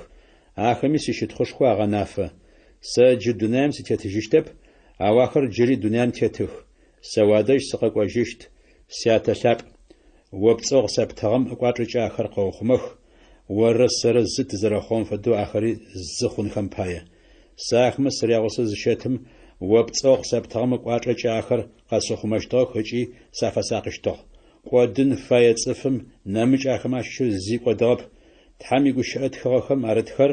آخمي سيشت خوشخوا غنافة ساج دونايم ستيتجشتب أواخر جري دونايم تيتخ سوادش سقق وجشت سياتا شاب وبتصغ سبتغم أقواترج آخر قوخمخ ورسر زت زرخون فدو آخری زخون خمپایه ساخ مصر یاغوس زشتم وبتصق سبتام قاطرچ آخر قاسخ مشتاق هچی صفه ساقشتاق قدن فایت صفم نمج آخماش شو زی قداب تحمی گوشت خواهم آردخر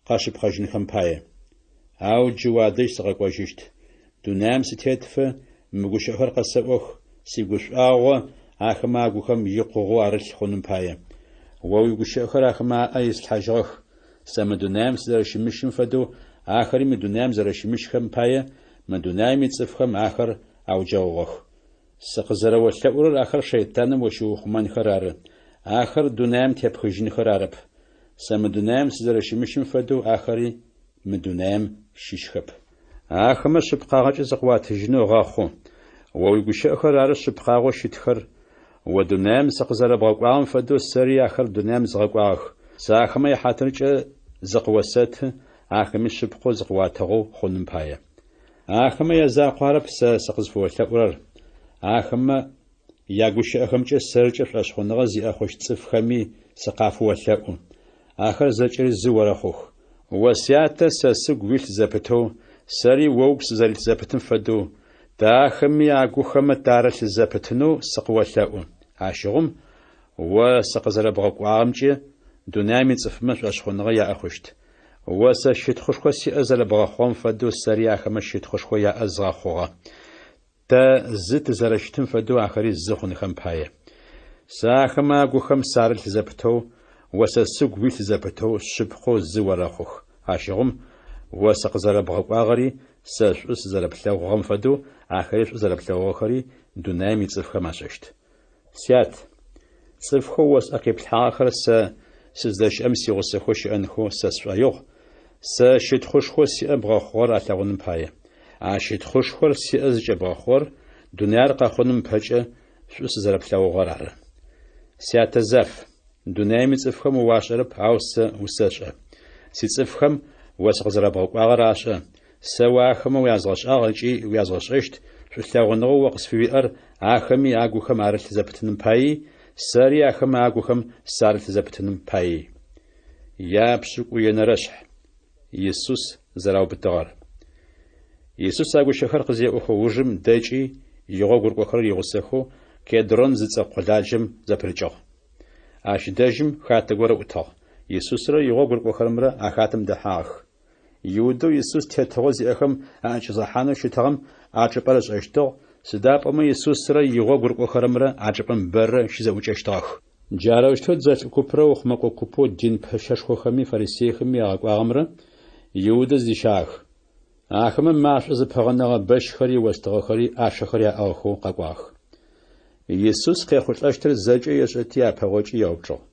قاشب خجن خمپایه او جوادش سقق وجشت دونام ستیتف مگوش آخر قصبخ سیگوش آوا آخما گوخم یقوغو آرل خونم پایه وويقول آخر أخما أيس الحجرخ سمدونام زرشمشم فدو آخر مدونام زرشمشخم باية مدونام يتصفخم آخر أو جوغخ سقزر والثور آخر شيطان وشوخ من خرار آخر دونام تبخجن خرارب سمدونام زرشمشم فدو آخر مدونام شيشخب آخما شبقاغج زقوات جنو غاخو وويقول آخر عرش شبقاغو شتخر ودونام سقزر بقاام فدو سري آخر دونام زغقاخ ساخما يحاترج زقوسات آخمي شبقو زقواتغو خونم باية آخما يزاقارب سقز فوتاورر آخما ياغوش أخمج سرج فاشخونغ زي أخوش تصفخمي سقافو وثاؤ آخر زجر زورخوخ وسياتا سسق ويل زبتو سري ووكس زلت زبتن فدو داخمي آغوخما دارت زبتنو سقوثاؤ عاشغم وسقزر بغقوامجي دونامي صفمش أشخونغ يا أخوشت وسشت خوشخو سي أزل بغخوام فدو سري آخما شت خوشخو يا أزغاخوغا تا زت زرشتن فدو آخري زخون خمباية ساخما غوخم سارل زبتو وسسق ويل زبتو شبخو زورخوخ عاشغم وسقزر بغقواغري سشوس زربتلو غم فدو آخريش زربتلو غخري دونامي صفخما ششت سيات صفخو وس أقيب الحاخر سزدش أمسي غسخوش أنخو سسفايوغ سشت خوشخو سي أبغى خوار أتلغن باية ащитхъушхор сиӏэ зыкӏэбгъэхъор дунъяр къэхъуным пэкӏэ шӏу сызэрэплъэгъугъэр ары. Сятэ Зэф, дунъяим ицӏыфхэм уашӏэрэп, ау сэ усэшӏэ. Сицӏыфхэм ос къызэрэбгъэкӏуагъэр ашӏэ. Сэ уахэмэ уязгъэшӏагъ ыкӏи уязгъэшӏэщт, шӏулъэгъуныгъэу о къысфыуиӏэр ахэми агухэм арылъ зэпытыным паи, сэри ахэмэ агухэм сарылъ зэпытыным паи. Япшӏыкӏу енэрэшъхь Иисус зэраубытыгъэр. Иисус агушъэхэр къызеӏухы ужым дэкӏи игъо гуркӏохэр игъусэхэу Кедрон зыцӏэ къолажьэм зэпрыкӏыгъ. Ащ дэжьым хатэ горэ ӏутыгъ. Иисусрэ игъо гуркӏохэрымрэ ахатэм дэхьагъэх. Иудэу Иисус тетыгъо зиӏэхэм акӏызэхьанэу щытыгъэм ачӏыпӏэр ышӏэщтыгъ. Сыдапӏэмэ Иисусрэ игъо гуркӏохэрымрэ ачӏыпӏэм бэррэ щызэӏукӏэщтыгъэх. Джарэущтэу дзэлӏыкупрэ ухъумэкӏо купэу дин пэшэшхохэми фарисеяхэми ягъэкӏуагъэмрэ Иудэ зищагъэх. Ахэмэ машӏо зыпэгъэнэгъэ бэщхэри остыгъэхэри ӏашэхэр яӏыгъэхэу къэкӏуагъэх. Иисус къехъулӏэщтыр зэкӏэ ешӏэти апэгъокӏи яупчӏыгъ.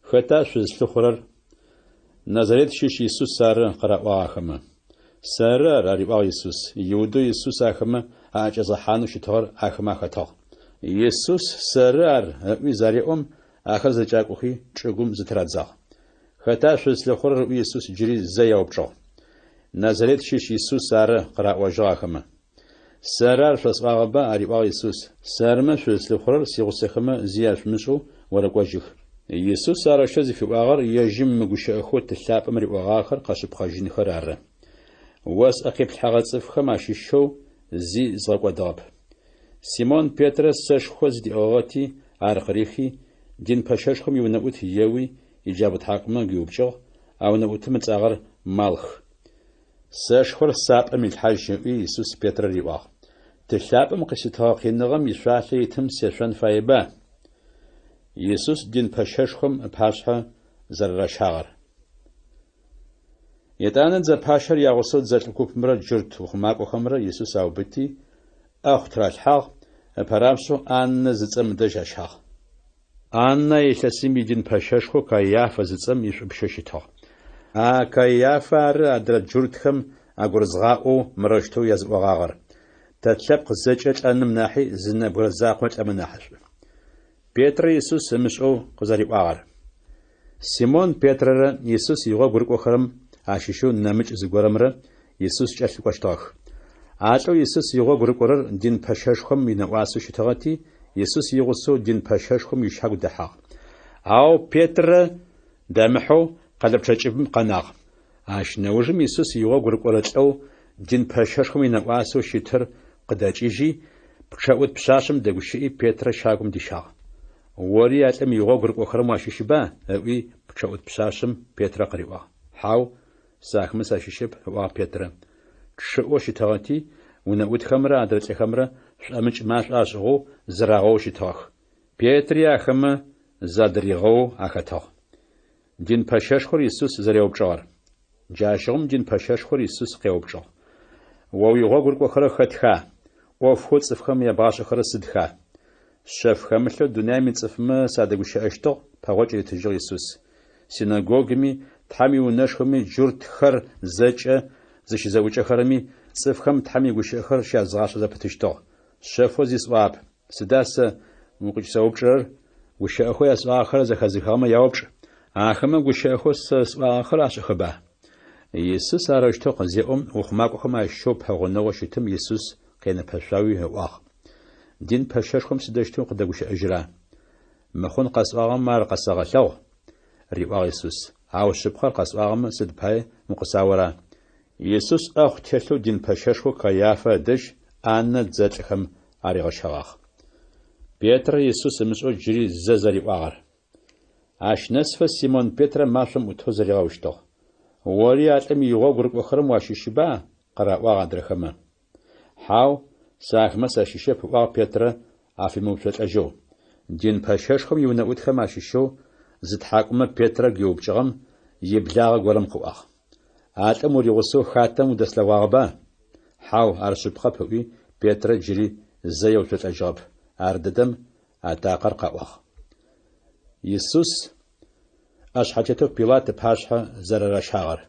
Хэта шъузлъыхъурэр? Назарет щыщ Иисус ары къыраӏуагъ ахэмэ. Сэры ар ариӏуагъ Иисус. Иудэу Иисус ахэмэ акӏэзэхьанэу щытыгъэр ахэмэ ахэтыгъ. Иисус сэры ар ыӏуи зареӏом ахэр зэкӏакӏохи чӏыгум зытырадзагъ. Хэта шъузлъыхъурэр ыӏуи Иисус джыри зэ яупчӏыгъ. Назарет щыщ Иисус ары къыраӏуажьыгъ ахэмэ. Сэры ар шъосӏуагъэба ариӏуагъ Иисус. Сэрмэ шъузлъыхъурэр сигъусэхэмэ зи ашъумышӏэу орэкӏожьых. Иисус арышъэ зыфиӏуагъэр ежьым мыгущыӏэхэу тылъапӏэм риӏуагъахэр къэшъыпхъэжьынхэр ары. Ос ӏэкъеплъхьэгъэ цӏыфхэм ащыщэу зи згъэкӏодыгъэп. Симон Петрэ сэшхо зыдиӏыгъэти ар къырихи дин пэшэшхом иунэӏут еуи иджабэ тхьакӏумэ гиупчӏыгъ, а унэӏутым ыцӏагъэр Малх. Сэшхор сапӏэм илъхьэжь ыӏуи Иисус Петрэ риӏуагъ. Тылъапӏэм къиситыгъэ къиныгъэм ишъуалъэ итым сешъон фаеба? Иисус дин пэшэшхом ыпашъхьэ зэрэрэщагъэр. Етӏанэ дзэпащэр ягъусэу дзэлӏыкупмрэ джырт ухъумакӏохэмрэ Иисус аубыти ӏэхъу тралъхьагъ, ыпэрапшъэу Аннэ зыцӏэм ыдэжь ащагъ. Аннэ илъэсым идин пэшэшхо Каиафэ зыцӏэм ишӏупщэ щытыгъ. А Каиафэ ары адрэ джуртхэм агурызгъаӏоу мырыштэу языӏуагъагъэр. Тэтлъэпкъ зэкӏэ лӏэным нахьи зынэбгырэ закъо лӏэмэ нахьышӏу. Петрэ Иисус ымышӏэу къызэриӏуагъэр. Симон Петрэрэ Иисус игъо гуркӏохэрэм ащыщэу нэмыкӏ зыгорэмрэ Иисус кӏэлъыкӏощтыгъэх. Алӏэу Иисус игъо гуркӏорэр дин пэшэшхом инэӏуасэу щытыгъэти, Иисус игъусэу дин пэшэшхом ищагу дэхьагъ. Ау Петрэ дэмыхьэу къэлэпчъэкӏыбым къэнагъ. Ащ нэужым Иисус игъо гуркӏорэ лӏэу дин пэшэшхом инэӏуасэу щытыр къыдэкӏыжьи, пчъэӏут пшъашъэм дэгущыӏи Петрэ щагум дищагъ. Ори алӏэм игъо гуркӏохэрэм уащыщыба? Ыӏуи пчъэӏут пшъашъэм Петрэ къыриӏуагъ. Хьау, сэ ахэмэ сащыщэп, ыӏуагъ Петрэ. Чъыӏо щытыгъэти, унэӏутхэмрэ адрэлӏэхэмрэ шӏуэмыкӏ машӏо ашӏыгъэу зырагъэу щытыгъэх. Петри ахэмэ задыригъэу ахэтыгъ. Дин пэшэшхор Иисус зэреупчӏыгъэр. Джащыгъум дин пэшэшхор Иисус къеупчӏыгъ. О уигъо гуркӏохэрэ хэтха? ӏофхэу цӏыфхэм ябгъашъэхэрэ сыдха? Шъэф хэмылъэу дунъяим ицӏыфмэ садэгущыӏэщтыгъ, пэгъокӏэ итыжьыгъ Иисус. Синагогами, Тхьам иунэшхэми джуртхэр зэкӏэ зыщызэӏукӏэхэрэми цӏыфхэм Тхьам игущыӏэхэр щязгъашъэ зэпытыщтыгъ. Шъэфэу зисӏуап. Сыда сэ укъыкӏысэупчӏырэр? Гущыӏэхэу ясӏуагъэхэр зэхэзыхагъэмэ яупчӏ. Ахэмэ гущыӏэхэу сэ сӏуагъэхэр ашӏыхэба? Иисус арыштэу къызеӏом ухъумакӏохэм ащыщэу пэгъонэгъо щытым Иисус къенэпэшъуаui ыӏуагъ. Дин пэшэшхом сыдэущтэу къыдэгущыӏэжьыра? Мыхъун къэсӏуагъэмэ ар къэсэгъэлъэгъу, риӏуагъ Иисус. Ау шъыпкъэр къэсӏуагъэмэ сыд пае укъысауэра? Иисус ӏэхъу телъэу дин пэшэшхо Каиафэ ыдэжь Аннэ дзэлӏхэм аригъэщагъагъ. Петрэ Иисус ымышӏэу джыри зэ зэриӏуагъэр. Ащ нэсфэ Симон Петрэ машъом ӏутэу зэригъэущтыгъ. Ори алӏэм игъо гуркӏохэрэм уащыщыба? Къыраӏуагъ адрэхэмэ. Хьау, сэ ахэмэ сащыщэп, ыӏуагъ Петрэ афимыупшъэлӏэжьыгъ. Дин пэшэшхом иунэӏутхэм ащыщэу зы тхьакӏумэ Петрэ гиупчӏыгъэм иблагъэ горэм къыӏуагъ. Алӏэм уригъусэу хатэм удэслъэгъуагъэба? Хьау, ар шъыпкъэп ыӏуи Петрэ джыри зэ еупшъэлӏэжьыгъэп. Ар дэдэм атакъэр къэӏуагъ. Иисус ӏэшъхьэтетэу Пилат ыпашъхьэ зэрэрэщагъэр.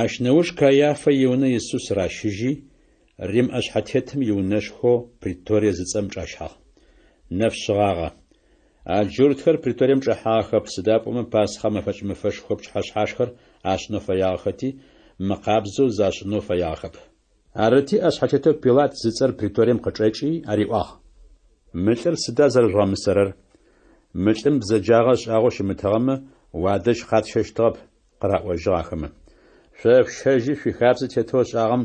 Ащ нэужь Каиафэ иунэ Иисус ращыжьи, Рим ашхатетым юнешхо Притория зыцэм чашхах. Нэфшгага. А джуртхэр Приторием чахахап сыдапӏомэ Пасхэ мэфэшхо пчхашхашхэр ашно фаяхати макъабзу зашно фаяхап. Арати ашхатето Пилат зыцэр Приторием къычӏэкӏи ариӏуагъ. Мылӏыр сыда зэрэжъуамысэрэр? Мылӏым бзэджагъэ шӏагъо щымытэгъэмэ уадэжь хъатщэщтыгъэп къыраӏожьыгъ ахэмэ. Шъо пшъэжьи шъуихабзэ тетыгъэ шӏагъэм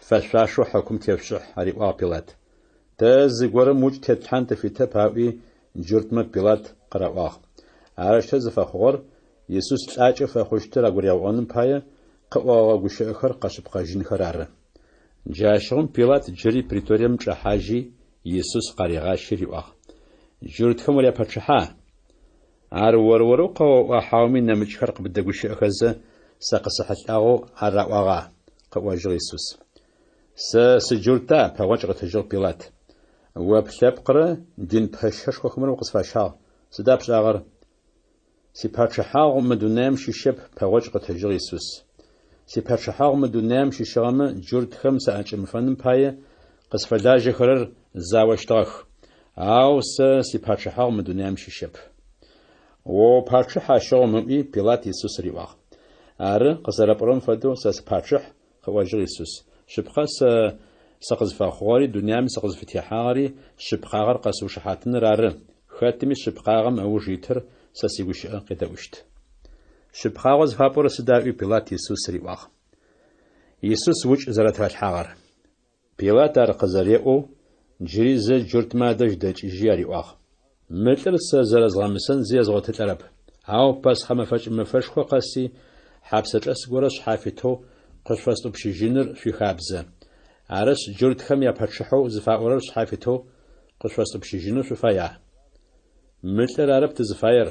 фэшъуашэу хьакум тефшӏыхь ариӏуагъ Пилат. Тэ зыгорэм уч тетхьан тэфитэп аӏуи джуртмэ Пилат къыраӏуагъ. Арышъэ зыфэхъугъэр Иисус лӏакӏэ фэхъущтыр агуряӏоным пае къыӏогъэ гущыӏэхэр къэшъыпкъэжьынхэр ары. Джащыгъум Пилат джыри Приторием чӏэхьажьи Иисус къаригъащи риӏуагъ. Джуртхэм уряпэчъыхьа? Ар орэу къэуӏуахьауми нэмыкӏхэр къыбдэгущыӏэхэзэ сэ къысыхьылӏагъэу араӏуагъа? Къыӏожьыгъ Иисус. Сэ сыджурта пэгъокӏ къытэжьыгъ Пилат. О плъэпкъырэ дин пэшъэшхохэмрэ укъысфащагъ. Сыда пшӏагъэр? Сипэчъыхьагъ мы дунаим щыщэп пэгъокӏ къытэжьыгъ Иисус. Сипэчъыхьагъ мы дунаим щыщыгъэмэ джуртхэм сыӏэкӏымыфэным пае къысфэлажьэхэрэр заощтыгъэх. Ау сэ сипэчъыхьагъ мы дунаим щыщэп. О пэчъыхь ащыгъ мыӏуи Пилат Иисус риӏуагъ. Ары къызэрэпӏырэм фэдэу сэ сыпэчъыхь къыӏожьыгъ Иисус. Шъыпкъэ сэ къызфэхъугъэри дунаим сэ къызфытехьагъэри шъыпкъагъэр къэсыушыхьатыныр ары. Хэтми шъыпкъагъэм ыуж итыр сэ сигущыӏэ къедэӏущт. Шъыпкъагъо зыфапӏорэ сыдаӏуи Пилат Иисус риӏуагъ. Иисус уч зэрэтэлъхьагъэр. Пилат ар къызэреӏоу джыри зэ джуртмэ адэжь дэкӏыжьи ариӏуагъ. Мылӏыр сэ зэрэзгъэмысэн зи езгъотылӏэрэп. Ау Пасхэ мэфэшхо къэси хьапсэкӏэ сыгорэ шъхьафитэу къышъуэсӏупщыжьыныр шъуихабзэ. Арышъ джуртхэм япэчъыхьэу зыфаӏорэр шъхьафитэу къышъуэсӏупщыжьынэу шъуфая? Мылӏыр арэп тызыфаер.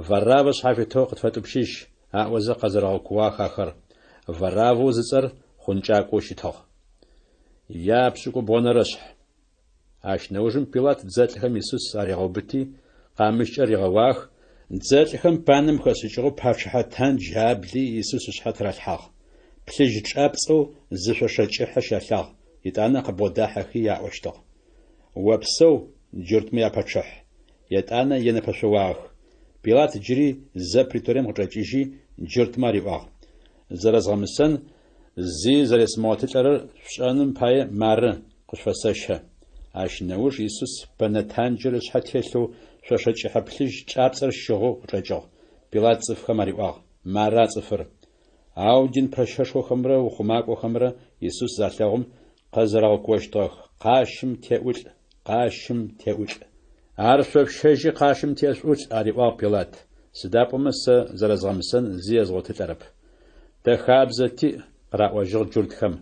Варавэ шъхьафитэу къытфэтӏупщыжь аӏозэ къазэрыгъэкӏуагъ ахэр. Варавэу зыцӏэр хъункӏакӏоу щытыгъ. Япшӏыкӏубгъонэрэ шъхь. Ащ нэужым Пилат дзэлӏхэм Иисус арегъэубыти къамышкӏэ ригъэуах. Дзэлӏхэм паным хэшӏыкӏыгъэу пэчъыхьэ тандж абли Иисус ышъхьэ тралъхьагъ. Плъыжь чӏапцӏэу зышъошэкӏыхьэ щэлъагъ. Итӏанэ къыбгъодахьэхи яӏощтыгъ. Опсэу джуртмэ япэчъыхь. Етӏанэ енэпэшъоуагъэх. Пилат джыри зэ Приторием къычӏэкӏыжьи джуртмэ ариӏуагъ. Зэрэзгъэмысэн зи зэресмыгъотылӏэрэр шӏэным пае мары къышъуэсэщэ. Ащ нэуж Иисус пэнэ танджыр ышъхьэ телъэу шъошэкӏыхьэ плъыжь чӏапцӏэр щыгъэу къычӏэкӏыгъ. Пилат цӏыфхэм ариӏуагъ. Мара цӏыфыр. Ау дин пэшъэшхохэмрэ ухъумакӏохэмрэ Иисус залъэгъум къызэрагъэкӏощтыгъэх. Къащым теӏулӏ, къащым теӏулӏ. Ар шъопщэжьи къащым тешӏулӏ ариӏуагъ Пилат. Сыдапӏомэ сэ зэрэзгъэмысэн зи езгъотылӏэрэп. Тэ хабзэ тиӏ къыраӏожьыгъ джуртхэм.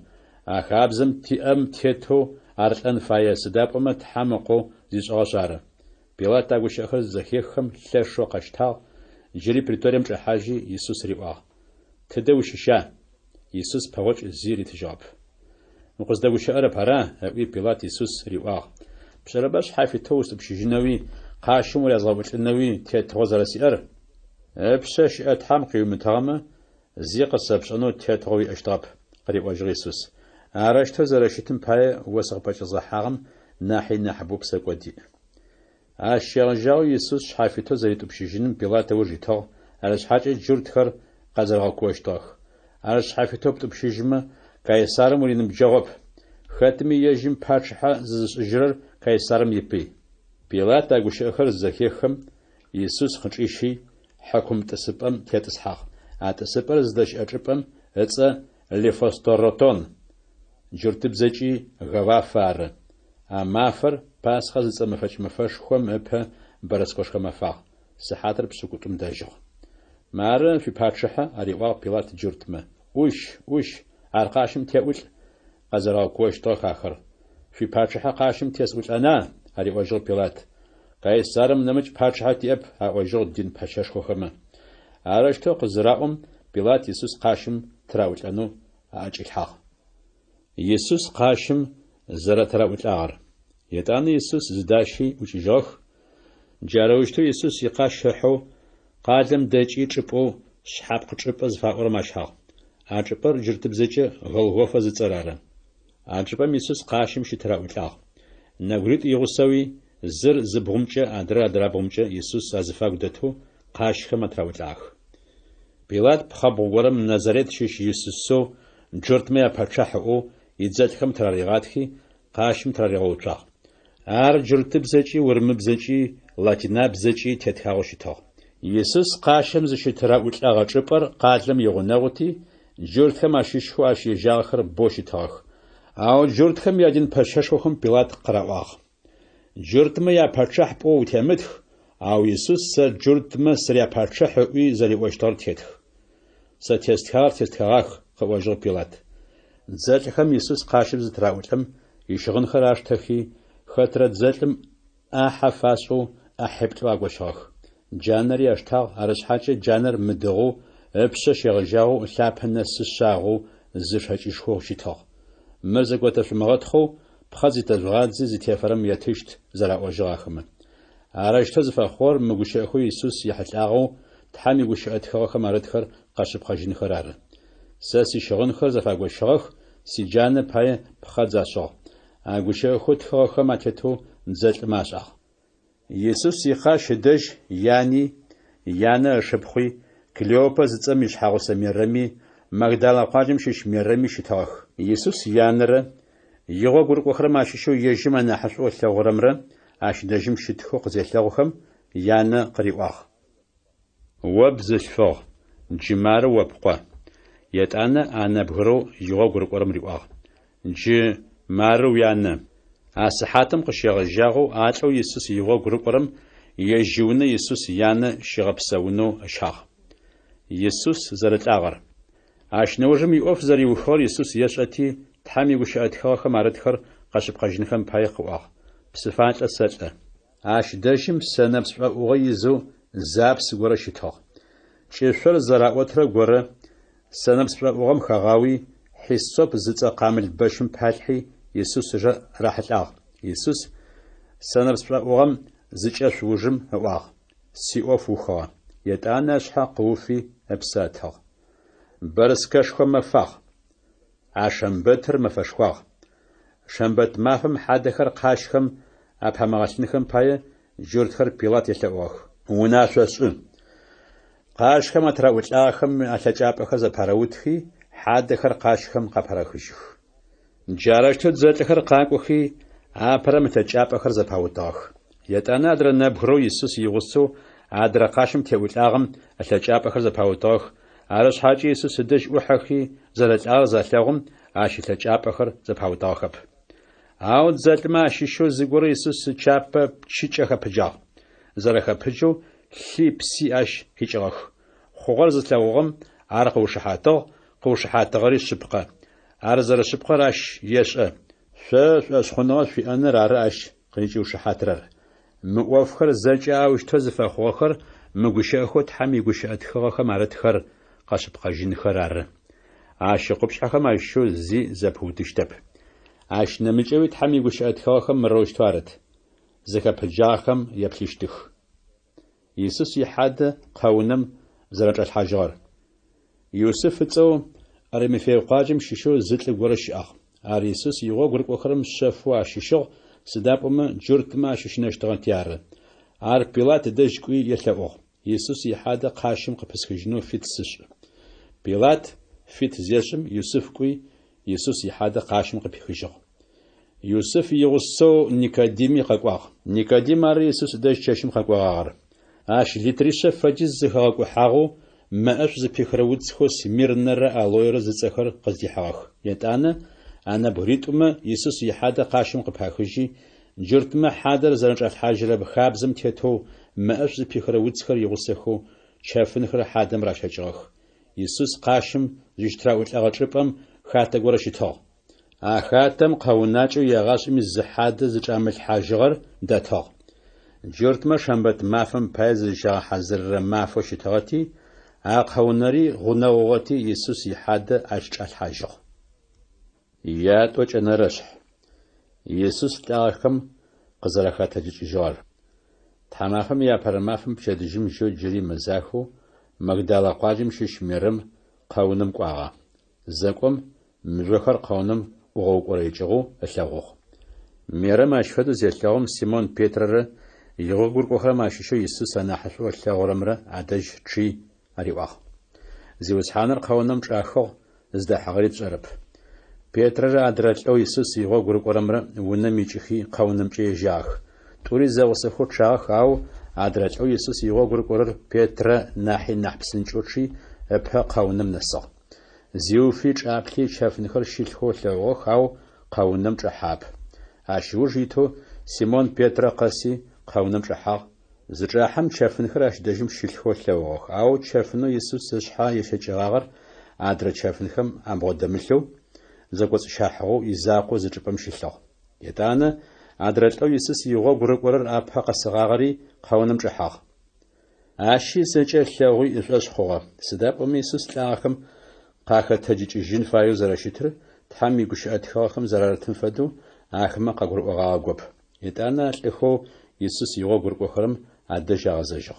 А хабзэм тиӏэм тетэу ар лӏэн фае. Сыдапӏомэ тхьэм ыкъоу зишӏыгъэшъ ары. Пилат агущыӏэхэр зэхеххэм лъэшэу къэщтагъ. Джыри Приторием чӏэхьажьи Иисус риӏуагъ. Тыдэ ущыща? Иисус пэгъокӏ зи ритыжьыгъэп. Укъыздэгущыӏэрэп ара? Ыӏуи Пилат Иисус риӏуагъ. Пшъэрэбэ шъхьафитэу устӏупщыжьынэуи къащым урязгъэуцӏынэуи тетыгъо зэрэсиӏэр. Пшъэ щыӏэ тхьэм къиумытэгъэмэ зи къысэпшӏэнэу тетыгъо уиӏэщтыгъэп, къыриӏожьыгъ Иисус. Арэщтэу зэрэщытым пае о сыкъыпэкӏызгъэхьагъэм нахьи нахьыбэу псэкӏодиӏ. Ащ егъэжьагъэу Иисус шъхьафитэу зэритӏупщыжьыным Пилат ыуж итыгъ. Арышъхьакӏэ джуртхэр къазэрыгъэкӏощтыгъэх. Арышъхьафитэу птӏупщыжьымэ Кайсарым уриныбджэгъоп. Хэтми ежьым пэчъыхьэ зызышӏыжьырэр Кайсарым ипый. Пилат агущыӏэхэр зэхеххэм Иисус хъычӏищи хьакум тӏысыпӏэм тетӏысхьагъ. А тӏысыпӏэр зыдэщыӏэ чӏыпӏэм ыцӏэ Лефосторотон. Джуртыбзэкӏи гъэуафэ ары. А мафэр Пасхэ зыцӏэмыфэкӏ-мэфэшхом ыпэ бэрэскэшхэ мэфагъ. Сыхьатыр пшӏыкӏутӏум дэжьыгъ. Мары шъуипэчъыхьэ ариӏуагъ Пилат джуртмэ. Ӏущ, ар къащым теӏулӏ къазэрыгъэкӏощтыгъэх ахэр. Шъуипэчъыхьэ къащым тесӏулӏэна? Ариӏожьыгъ Пилат. Кайсарым нэмыкӏ пэчъыхьэ тиӏэп, аӏожьыгъ дин пэшъэшхохэмэ. Арыштэу къызыраӏом Пилат Иисус къащым тыраӏулӏэнэу аӏэкӏилъхьагъ. Иисус къащым зэрэтыраӏулӏагъэр. Етӏанэ Иисус зыдащи ӏукӏыжьыгъэх. Джарэущтэу Иисус икъащ хыхьэу къалэм дэкӏи чӏыпӏэу шъхьапкъ чӏыпӏэ зыфаӏорэм ащхьагъ. А чӏыпӏэр джуртыбзэкӏэ Голгофа зыцӏэр ары. Аджбам Иисус къащым щытраӏулӏагъ. Нэгуритӏу игъусэуи зыр зыбгъумкӏэ адрабгъумкӏэ Иисус азыфагу дэтэу къащхэм атраулӏагъ. Пилат пхъэбгъу горэм Назарет щыщ Иисусэу джортмэ япэчъэхьыӏэу идзэлъхэм траригъатхи къащым траригъэуцуагъ. Ар джортыбзэкӏи урымыбзэкӏи латинабзэкӏи тетхагъэу щытыгъ. Иисус къащэм зыщытраӏулӏагъэ чӏыпӏэр къалэм игъунэгъути, джортхэм ащыщхэу ащ ежьагъэхэр бо щытыгъэх. Ау джортхэм ядин пэшэшхуэхэм Пилат къыраӏуагъ. Джортмэ япэчъэхь пӏоу утемытх, ау Иисус сэ джортмэ сыряпэчъэхьыӏуи зэриӏощтыгъэр тетх. Сэ тестхагъах, къыӏожьыгъ Пилат. Дзэлӏхэм Иисус къащым зытраӏулӏэм ищыгъынхэр аштэхи, хэтрэ дзэлӏым ӏахьэ фашӏэу ӏахьеплӏэу агощыгъэх. Джанэри аштагъ, арышъхьакӏэ джанэр мыдыгъэу, ыпшъэ щегъэжьагъэу, лъапэ нэсы щагъэу зышэкӏышхоу щытыгъ. Мыр зэготэшъумыгъэтхэу пхъэ зитэжъугъадзи зитефэрэм етыщт зэраӏожьыгъ ахэмэ. Арэщтэу зыфэхъор мыгущыӏэхэу Иисус ихьылӏагъэу Тхьэм игущыӏэтыгъэхэм арытхэр къэшъыпхъэжьынхэр ары. Сэ сищыгъынхэр зэфагощыгъэх, сиджанэ пае пхъэ дзашъыгъ. А гущыӏэхэу тхыгъэхэм атетэу дзэлӏым ашӏагъ. Иисус икъащ ыдэжь Яни, Янэ ышыпхъуи, Клеопэ зыцӏэм ишъхьагъусэ Мерэми, Магдалэ къуаджэм щыщ Мерэми щытыгъэх. Иисус янэрэ игъо гурыкӏохэрэм ащыщэу ежьым анахьышӏу лъэгъурэмрэ ащыдэжьым щытхэу къызелъэгъухэм Янэ къыриӏуагъ. О бзылъфыгъ, джы мары опкъо. Етӏанэ анэбгырэу игъо гурыкӏорэм риӏуагъ. Джы мары уянэ. Асыхьатым къыщегъэжьагъэу алӏэу Иисус игъо гурыкӏорэм ежьыунэ Иисус янэ щигъэпсэунэу ышагъ. Иисус зэрылӏагъэр. Ащ неужым иӏоф зэриухыгъэр Иисус ешӏэти, Тхьэм игущыӏэтыгъэхэм арытхэр къэшъыпхъэжьынхэм пае къыӏуагъ. Псыфалӏэ сэлӏэ. Ащ дэжьым сэнэпс шӏуӏугъэ изэу запс горэ щытыгъ. Чӏышъор зэраӏотырэ горэ сэнэпс шӏуӏугъэм хэгъауи Хьисоп зыцӏэ къамыл бэщым палъхьи Иисус ыжэ рахьылӏагъ. Иисус сэнэпс шӏуӏугъэм зыкӏэшъужым ыӏуагъ. Сиӏоф ухыгъэ. Етӏанэ ышъхьэ къыуфи ыпсэтыгъ. Бэрыскэшхо мэфагъ. А шэмбэтыр мэфэшхуагъ. Шэмбэт мафэм хьадэхэр къащхэм апхъэмэгъэлъынхэм пае джортхэр Пилат елъэӏуагъэх. Унашъо шӏу. Къащхэм атраӏулӏагъэхэм алъэкӏапӏэхэр зэпарэутхи, хьадэхэр къащхэм къапэрэхыжьых. Джарэщтэу дзэлӏхэр къакӏохи, апэрэм алъэкӏапӏэхэр зэпаутыгъэх. Етӏанэ адрэ нэбгырэу Иисус игъусэу адрэ къащым теӏулӏагъэм алъэкӏапӏэхэр зэпаутыгъэх. Арышъхьакӏэ Иисус ыдэжь ӏухьэхи, зэрэлӏагъэр зэлъэгъум ащ илъэкӏапӏэхэр зэпаутыгъэхэп. Ау дзэлӏмэ ащыщэу зыгорэ Иисус чапэ пчыкӏэ хэпыджагъ. Зэрэхэпыджэу лъи пси ащ хикӏыгъэх. Хъугъэр зылъэгъугъэм ар къыушыхьатыгъ, къыушыхьатыгъэри шъыпкъэ. Ар зэрэшъыпкъэр ащ ешӏэ. Шъо шъуэшъхъуныгъэ шъуиӏэныр ары ащ къыкӏиушыхьатырэр. Мы ӏофхэр зэкӏэ аущтэу зыфэхъугъэхэр мыгущыӏэхэу Тхьэм игущыӏэтыгъэхэм арытхэр къэшъыпхъэжьынхэр ары. Ащ икъупщхьэхэм ащыщэу зи зэпыутыщтэп. Ащ нэмыкӏэуи Тхьэм игущыӏэтыгъэхэм мыроущтэу арыт. Зэхэпыджагъэхэм еплъыщтых. Иисус ихьадэ къэунэм зэрэкӏэлъхьажьыгъэр. Иосиф ыцӏэу Аримафея къуаджэм щыщэу зы лӏы горэ щыӏагъ. Ар Иисус игъо гурыкӏохэрэм шъэфэу ащыщыгъ, сыда пӏомэ джортмэ ащыщынэщтыгъэнти ары. Ар Пилат ыдэжь кӏуи елъэӏугъ. Иисус ихьадэ къащым къыпысхыжьынэу фит сышӏ. Пилат фит зешӏым, Иосиф кӏуи Иисус ихьадэ къащым къыпихыжьыгъ. Иосиф игъусэу Никодими къэкӏуагъ. Никодим ары Иисус ыдэжь чэщым къэкӏуагъагъэр. Ащ литришъэ фэдиз зыхэгъэкӏухьагъэу мэӏэшӏу зыпихырэ уцхэу смирнэрэ алоерэ зыцӏэхэр къыздихьагъэх. Етӏанэ анэбгыритӏумэ Иисус ихьадэ къащым къыпахыжьи, джортмэ хьадэр зэрэкӏэлъхьажьырэ хабзэм тетэу мэӏэшӏу зыпихырэ уцхэр игъусэхэу чэфынхэр хьадэм ращэкӏыгъэх. Иисус къащым зыщытраӏулӏагъэ чӏыпӏэм хатэ горэ щытыгъ. А хатэм къэунакӏэу егъашӏэми зы хьадэ зыкӏамылъхьажьыгъэр дэтыгъ. Джортмэ шэмбэт мафэм пае зыщагъэхьазырырэ мафэу щытыгъэти, а къэунэри гъунэгъугъэти Иисус ихьадэ ащ кӏэлъхьажьыгъ. Ятӏо кӏэнэрэшъхь. Иисус лӏагъэхэм къызэрэхэтэлъыкӏыжьыгъэр. Тхьамафэм япэрэ мафэм пчэдыжьым жьэу джыри мэзахэу Магдалэ къуаджэм щыщ Мерэм къэуным кӏуагъэ. Зэкӏом мыжъохэр къэуным وغوقوريجغو ألغوخ ميرم أشفدو زيلغوم سيمون بيترر يغوغور قخرم أشيشو يسوس أناحشو ألغورمرا عدج تشي أريواخ زيوس حانر قونم تشاخو زدا حغريب شرب بيترر أدرجو يسوس يغوغور قرمرا ونميجخي قونم تشيجاخ توري زوسخو تشاخ أو أدرجو يسوس يغوغور قرر بيتر ناحي نحبسنجوشي أبها قونم نسا زيوفيج أبلي شافنخر شيلخو لغوخ أو قونم تشحاب أشوجيتو سيمون بيتر قاسي قونم تشحاق زرحم شافنخر أشدجم شيلخو لغوخ أو شافنو يسوس شحا يشجعغر أدر شافنخم أمغدملو زقوس شاحو يزاقو زجبم شيلخو يتانا أدرجو يسوس يغوغور قرر أبها قصغاغري قونم تشحاق أشي زجل لغوي إشخوغا سدابم يسوس لاغخم قاخة تجيج جين فايو زراشتر تحمي قشأت خاخم زرارتن فدو آخما قاقر أغاقوب يتانا لخو يسوس يغوغور قخرم عدى جاغزاجغ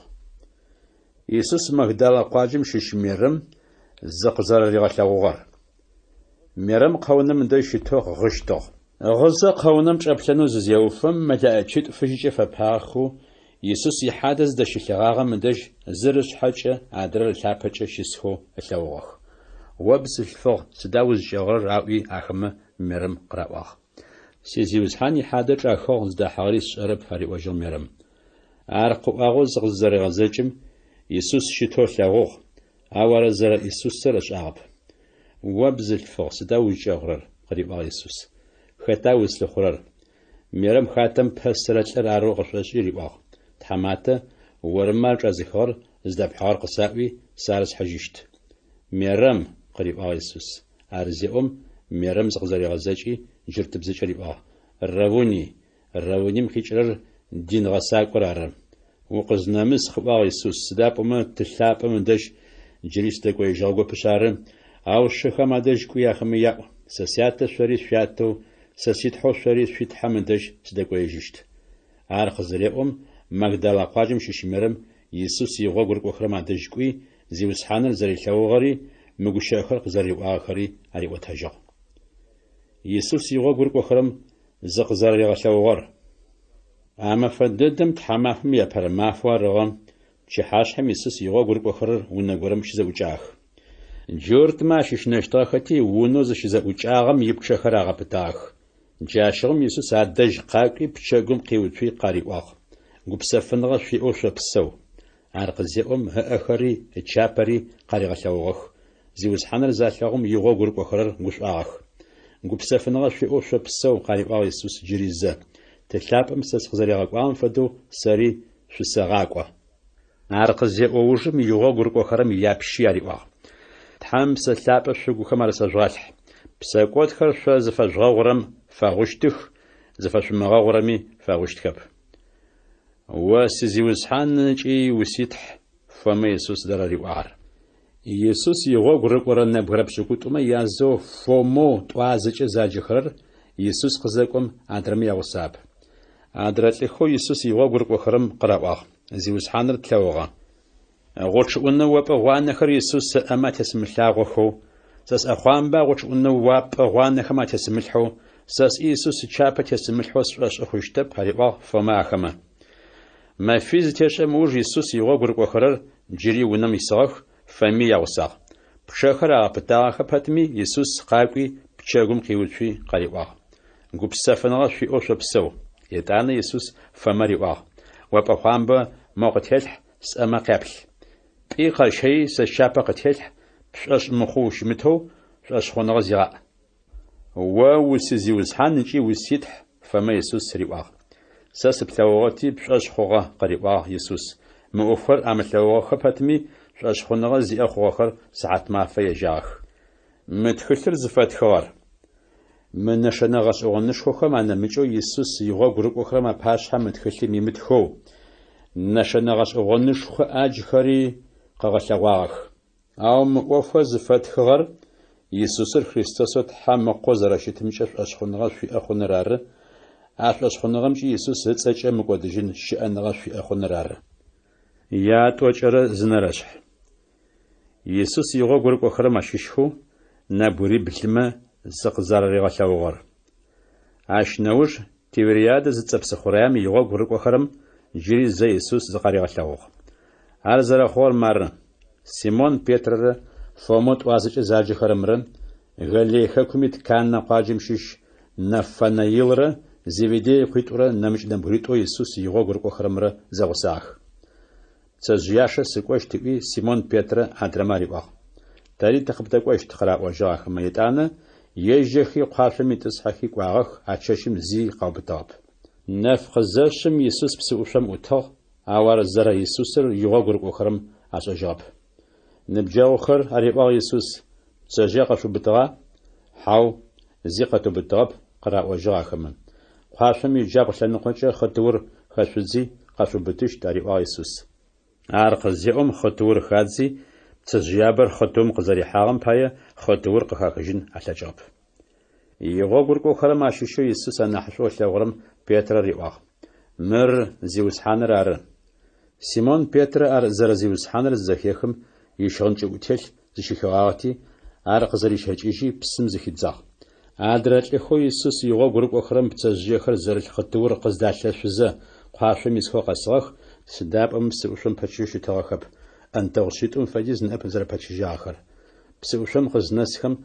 يسوس مغدالا قاجم شش ميرم زق زراري غشاغوغار ميرم قونم دي شتوغ غشتوغ غزا قونم شابلانو زيوفم ملاأتشت فجيجة فباخو يسوس يحادث دشيخاغا مدج زرش حاجة عدر الحابة شسخو أشاغوغ وبس الفوق سداوز جغر راوي أخمة مرم قراواخ سيزيوز هاني حادر أخوغ زدا حاريس شرب هاري وجل مرم عرق أغوز غزر غزجم يسوس شتور لغوغ أورا زر يسوس سرش أغب وبس الفوق سداوز جغر قريبا يسوس خطاوز لخرر مرم خاتم بسرج الأرو غشش يريباغ تحماته ورمال رزخور زدا بحار قساوي سارس حجيشت مرم قريب يسوس أرزيهم مرم زغزري غزاجي جرت بزجري الروني مخيجر دين غساق قرارم وقزنا مسخ يسوس سداب وما تشاب من دش جريس تقوي جاوغو بشارم أو الشيخة ما دش كويا خميا سسيات شريس فياتو سسيت حو شريس فيت حمدش سدقوي جشت عارق زريهم مغدالا قاجم شش مرم يسوس يغوغر قخرم دش كوي زيوس حانر زري لوغري مغشاخر قزري واخري علي وتهجا يسوس يغوغر قخرم زق زري غشاوغر اما فددم تحماهم يا برمافوارغم شحاشهم يسوس يغوغر قخرر ونغورم شزوجاخ جورت ماشش نشتاختي ونوز شزوجاغم يبشخر غبتاخ جاشغم يسوس عدج قاقي بشغم قيوتي قاريواخ غبسفنغ في اوش بسو عرق زيهم هأخري تشابري قاري غشاوغخ زيوز حنر زاشغم يغوغر قخرر غشاخ غبسفنغ في اوش بسو قاريواخ يسوس جريزه تلابم سس خزري غقوام فدو سري شسغاقوا عرق زيوجم يغوغر قخرم يابشي ياريواخ تحم سلاب شغو خمر سجالح بسقوت خر زفجغورم فاغشتخ زفشمغورمي فاغشتكب وسيزيوز حانجي وسيتح فما يسوس دراري وعر يسوس يغوغر قرن بغرب شكوتما يازو فومو توازج زاجخر يسوس قزقم ادرمي وصاب ادرتلي خو يسوس يغوغر قخرم قراواخ زيوز حانر تلوغا غوش ونه وبغوان خر يسوس اما تسملاغخو سس اخوان با غوش ونه وبغوان خما تسملحو سس يسوس تشابه تسملحو سراش اخوشتب هريوا فما خما ما فيز تشم وج يسوس يغوغر قخرر جري ونم يساخ فمي يوساخ بشخرا بتاخ بتمي يسوس قاقي بشغم قيوتشي قريوا غوب سفنغ في اوش بسو يتانا يسوس فمريوا وبخامبا موقتل سما قبل بيقا شيء سشابه قتل بشاش مخوش متو بشاش خونغ زيغا ووسيزيوز حانجي وسيتح فما يسوس ريوا ساس بتاوغتي بشاش خوغا قريبا يسوس مؤخر عملتاوغا خبتمي بشاش خونغا زي اخوخر ساعت ما فيجاخ متخسر زفات خوار من نشنغاش اغنش خوخا معنا مجو يسوس يغا غروب اخرى ما باش هم متخسر ميمتخو نشنغاش اغنش خو اج خري قغشواغ او مؤخر زفات خوار يسوس خريستوس تحم قوزراشت مشاش اشخونغا في اخونرار أشخاص خنقمشي يسوس هتسأج مقدجين شأنغاش في أخونرار يا توجر زنرش يسوس يغو غرق أخرى ماشيشو نبوري بلما زقزارريغا لوغر اش نوج تيورياد زتصبسخورام يغوغ ركوخرم جيري زي يسوس زقاريغا لوغ ارزرا خور مار سيمون بيتر فوموت وازچ زاجي خرمرن غلي حكمت كان قاجمشش نفنايلر زيفيدي خيتورا نمش دمبريتو يسوس يغوغ ركوخرمره زغساخ تزياشه سكوشتي سيمون بيتر ادرماري باخ تاري تخبتكوش تقرا وجاخ ميتانا يجخي قافمي تصحكي قواغ اتششم زي قابطاب نفخزشم يسوس بسوشم اوتو اوار زرا يسوسر يغوغ ركوخرم اشجاب نبجاوخر اريباغ يسوس تزياقه شو بتغا حاو زيقته بتغب قرا وجاخم قافمي جاب لنقنچ خطور خشوزي قاشو بتش اريباغ يسوس ارقزيوم خطور خادزي تزيابر خطوم قزري حاغم بايا خطور قخاخجن اتجاب يغوغر كوخرم اششو يسوس انحشو شاغرم بيتر ريواغ مر زيوس حانر ار سيمون بيتر ار زر زيوس حانر زخيخم يشغنچ اوتل زشيخاغتي ار قزري شاجيجي بسم زخيتزاغ ادراتلي خو يسوس يغوغر كوخرم تزيخر زر خطور قزداششوزا قاشم يسخو قصغ سداب سوشم باتشيش تاخب أنت وشيتون فجز نأبزر باتشيجاخر بسوشم خزنسخم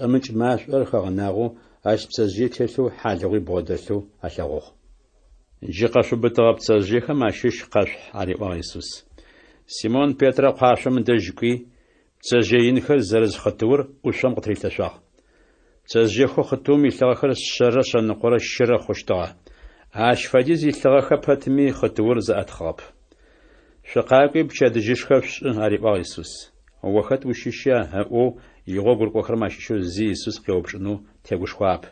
أمج ماش أرخا ناغو أش بسجيتشو حاجوي بودشو أشاغو جيقا شو بتغب تسجيخم أشيش قاش علي يسوس سيمون بيترا قاشم دجكي تسجيين خر زرز خطور وشم قطري تشاخ تسجيخو خطومي تاخر الشرة شنقور الشرة خوشتغا أش فجز يتلغخ باتمي خطور زأت خاب شقاقي بشادجيش خفش علي يسوس وخت وشيشيا هو يغوغر كوخرماشيشو زي يسوس قيوبشنو تيغوش خواب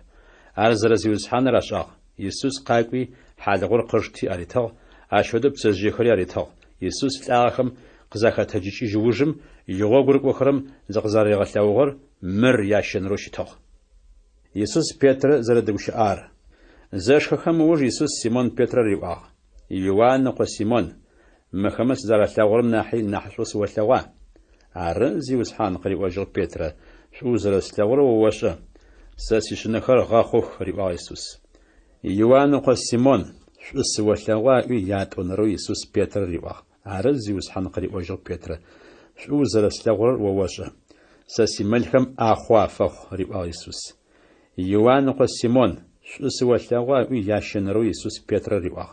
ارزر زيوس حان راشاغ يسوس قاقي حالغور قرشتي اريتاغ اشودو بسجيخري اريتاغ يسوس تلاخم قزاخا تجيشي جوجم يغوغر كوخرم زقزاري غلاوغر مر ياشن روشيتاغ يسوس بيتر زردوش ار زاشخم وج يسوس سيمون بيتر ريواغ يوان نقو سيمون مخمس زرلاوغرم ناحي نحسوس وثوا عر زيوس حان قري وجل بيترا شو زرسلاور ووشا ساسي شنخر غاخو ريوا يسوس يوان قو سيمون شو سوثوا يات اونرو يسوس بيتر ريوا عر زيوس حان قري وجل بيترا شو زرسلاور ووشا ساسي ملكم اخوا فخ ريوا يسوس يوان قو سيمون شو سوثوا ياشنرو يسوس بيتر ريوا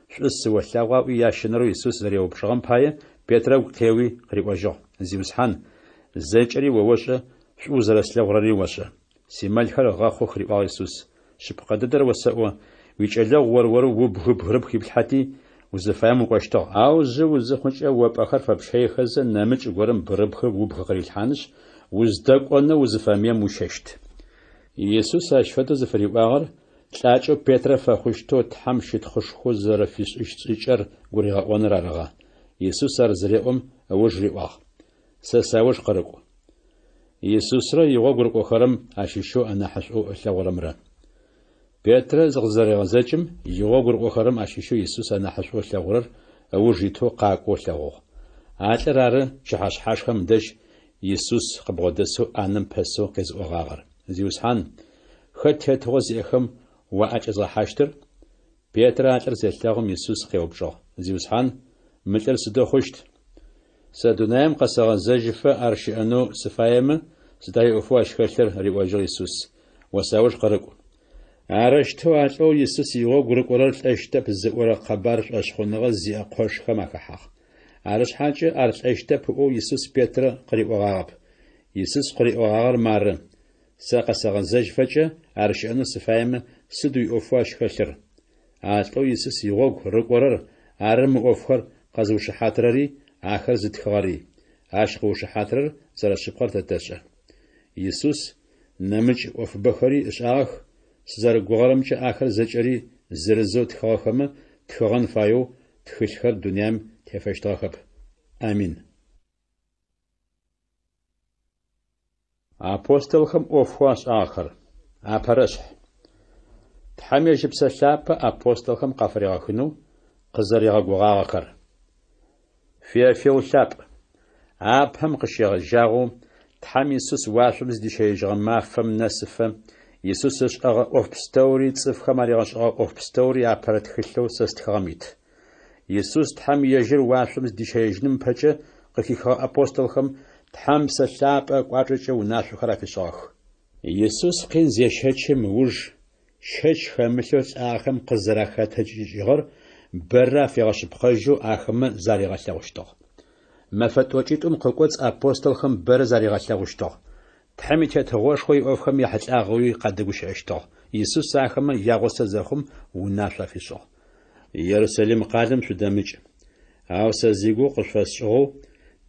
شو سوثوا ياشنرو يسوس ريوا بشغم باي بيترا وكيوي قري وجل زيوس حان زيجري ووشا شو زرسلاوري وشا سيمال خر غاخو خريبا يسوس شبقدر وسأوا ويجلو ورور وبهب هرب خيبحتي وزفام وقشطو او زو زخنش وباخر فبشي خزن نامج غورم بربخ وبخري الحانش وزدقونه وزفاميا مششت يسوس اشفت زفري باغر تلاچو بيترا فخشتو تحمشت خشخو زرفيش اشچر غوريغا اونرارغا يسوس ارزريوم اوجري واخ سساوش قرقو يسوس را يغوغر قخرم اشيشو انا حشو الاورمرا بيتر زغزري غزاچم يغوغر قخرم اشيشو يسوس انا حشو الاورر اوجيتو قاقو لاغو اترار شحاش حاشخم دش يسوس قبودسو انم پسو قزوغاغر زيوس حان خت توزيخم واچز حاشتر بيتر اتر زلاغم يسوس قيوبجو زيوس حان متر سدو خشت سادونايم قصغ زجفة أرشئنو سفايم ستاي أفواش خلر ريواجل يسوس وساوش قرقو عرشتو عطو يسوس يغو قرق ورالت أشتب الزقورة قبارش أشخونغ زي أقوش خمك حق عرش حاجة أرش أشتب أو يسوس بيتر قريق وغارب يسوس قريق وغار مار ساقا ساقا زجفة أرشئنو سفايم سدوي أفواش خلر عطو يسوس يغو قرق ورال عرم أفخر قزوش حاتراري آخر زد خاري عاشق وشحاتر زرا شبقر تتشع يسوس نمج وف بخاري إشاخ سزار قوغرمش آخر زجري زرزو تخاخم تخغن فايو تخلخر دنيام تفشتاخب آمين أبوستلخم أوفواس آخر أبرشح تحمي جبسا شابة أبوستلخم قفريغاخنو قزريغا قوغاغاخر في الشاب عابهم قشيغ جاغو تحم يسوس واشم زديشيجغ مافم نسفم يسوس اشغ اوف بستوري تصف خماري اشغ اوف بستوري ابرت خلو سستخاميت يسوس تحم يجر واشم زديشيجنم بچه قكيخ أبوستلهم تحم سلاب قاطرچ وناشو خرافشاخ يسوس قين زيشچ موج شچ خملوس اخم قزرخه تجيجر برا فيغش بخجو اخم زاريغلغشتو مفتوچيتم قوقص أبوستلهم بر زاريغلغشتو تحميت تغوش خوي اوفخم يحصاغوي قدغوشاشتو يسوس اخم ياغوس زخم وناشافيشو يرسلم قادم شدمج او سزيغو قشفشغو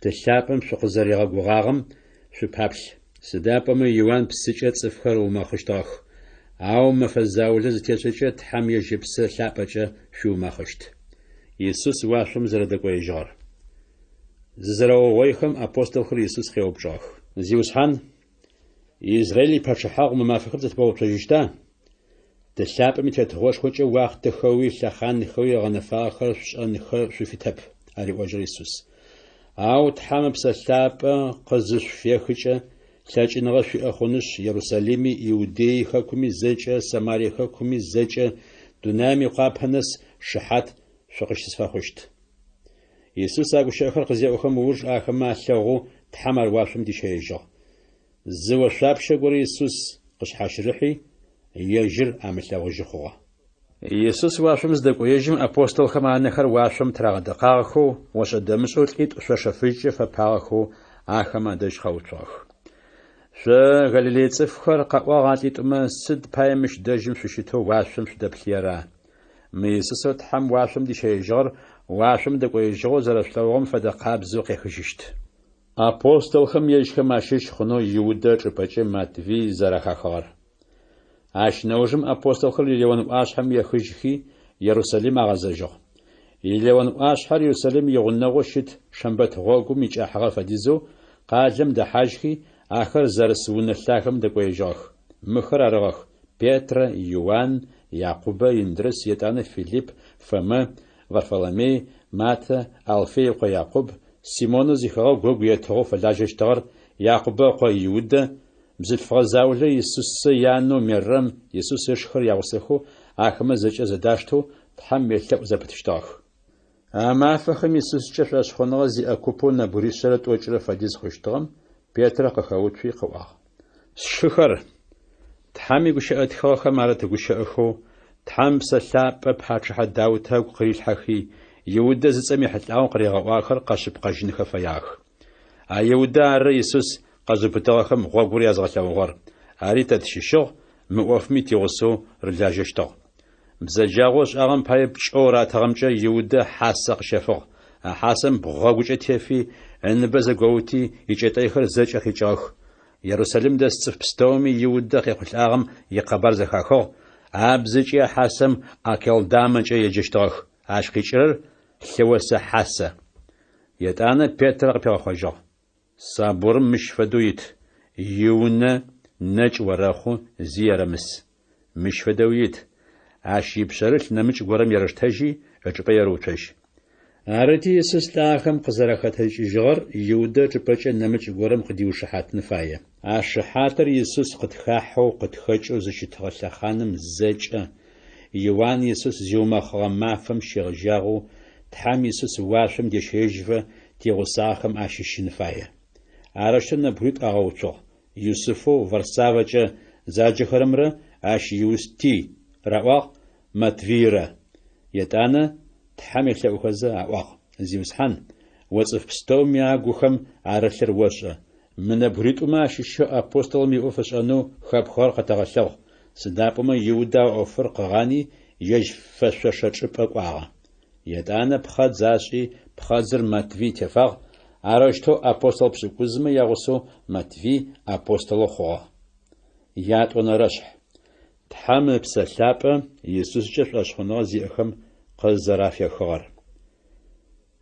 تشابم شقزريغا غوغاغم شبابش سدابم يوان بسيچه صفخر وماخشتاخ او مفزاول زتيچه تحم يجبس شابچه شو ماخشت يسوس واشم زردقوي جار ززرو ويخم ابوستل خر يسوس خيوبجاخ زيوسحان إسرائيلي باشحاق ممافخم تتبوتجشتا تشابم تتغوش خوچه وقت خوي شخان خوي غنفاخر شن خو شفيتب اري وجر يسوس او تحم بسلاب قزش فيخچه لاچنغه في اخونش يروساليمي يودي حكومي زچه سماري حكومي زچه دونامي قابنس شحات شقش سفاخشت يسوس اگوش اخر قزي اخم وج اخما شغو تحمر واشم ديشيجو زو شابشه غوري يسوس قش حاشرحي يجر املاو جخوا يسوس واشم زدقو يجم ابوستل خمان خر واشم تراغدقاخو وشدمسو تقيت ششفيجه فباخو اخما دش خوچاخ ش غاليلي صفخر قواغاتيت ما سد بايمش دجم ششتو واشم شدبليرا ميسوس تحم واشم ديشيجر واشم دقوي جو زرشلوغم فدقابزو قيخششت أبوستل خم يجخم أشيش خنو يودا چپچه ماتوي زرخاخار اش نوجم أبوستل خل يليون واش هم يخجخي يروساليم أغازجو يليون واش هر يروساليم يغنغو شت شنبت غوغو ميچ أحغا فديزو قاجم ده حاجخي آخر زرسون اللاخم دقوي جوخ مخر أرغخ بيتر يوان يعقوب يندرس يتانا فيليب فما وارفلامي ماتا ألفي وقا يعقوب سيمون زيخاو غوغو يتغو فلاجشتغر يعقوب وقا يودا بزل فغزاولة يسوس يانو مرم يسوس يشخر يعوسخو آخما زجا زداشتو تحم يلتق زبتشتاخ أما فخم يسوس جف أشخونغ زي أكوبو نبوري شرط وجر فديز خوشتغم بيتر قخاوت في قواغ شخر تحمي قوشة أتخاخ مارت قوشة أخو تحم سلاب بحاجة داوتا قريل حخي يودا زسمي حتلاو قريغا آخر قشب قجنخ فياخ يودا الرئيسوس قزبتاخم غوغوري أزغتاوغر أري تتشيشغ مؤفمي تيغسو رلاجشتغ بزجاغوش أغم بايب شورا تغمجا يودا حاسق شفغ حاسم بغوغوشة تيفي أنبزا قوتي يجيطيخر زج أخيجاخ يروساليم دا استفبستومي يودا خيقل أغم يقبر زخاخو أبزجي حاسم أكيل دامجا يجشتغ أشقيشرر حوسة حاسة يتانا بيتر بيغخوجو صابور مش فدويت يونا نج وراخو زيارمس مش فدويت عشي بشرت نمج ورم يرشتجي اجبا يروتش عرتي يسستاخم قزرختج جغر يودا جبچ نمج ورم قديو شحات نفايه عشحاتر يسوس قد خاحو قد خجو زشتغلخانم زج يوان يسوس زيوما خغمافم شيغجاغو تحم يسوس واشم ديشيجفا تيغوساخم عشيشنفايه عرشتنا بريت أغوتو يوسفو فرسافجا زاجخرمرا عش يوستي رواق متفيرا يتانا تحمل لأخذا عواق زيوسحان وصف بستوميا قوخم عرشر وشا من بريتوما ششو أبوستل ميوفش أنو خبخور قتغشو سدابما يودا أوفر قغاني يج فشششب أقواغا يتانا بخاد زاشي بخادزر متفي تفاق عرشتو أبوستل بسكوزم يغسو متفي أبوستل خوا يات ونرشح تحمل بسلابة يسوس جف أشخنا زيخم قزرافيا خار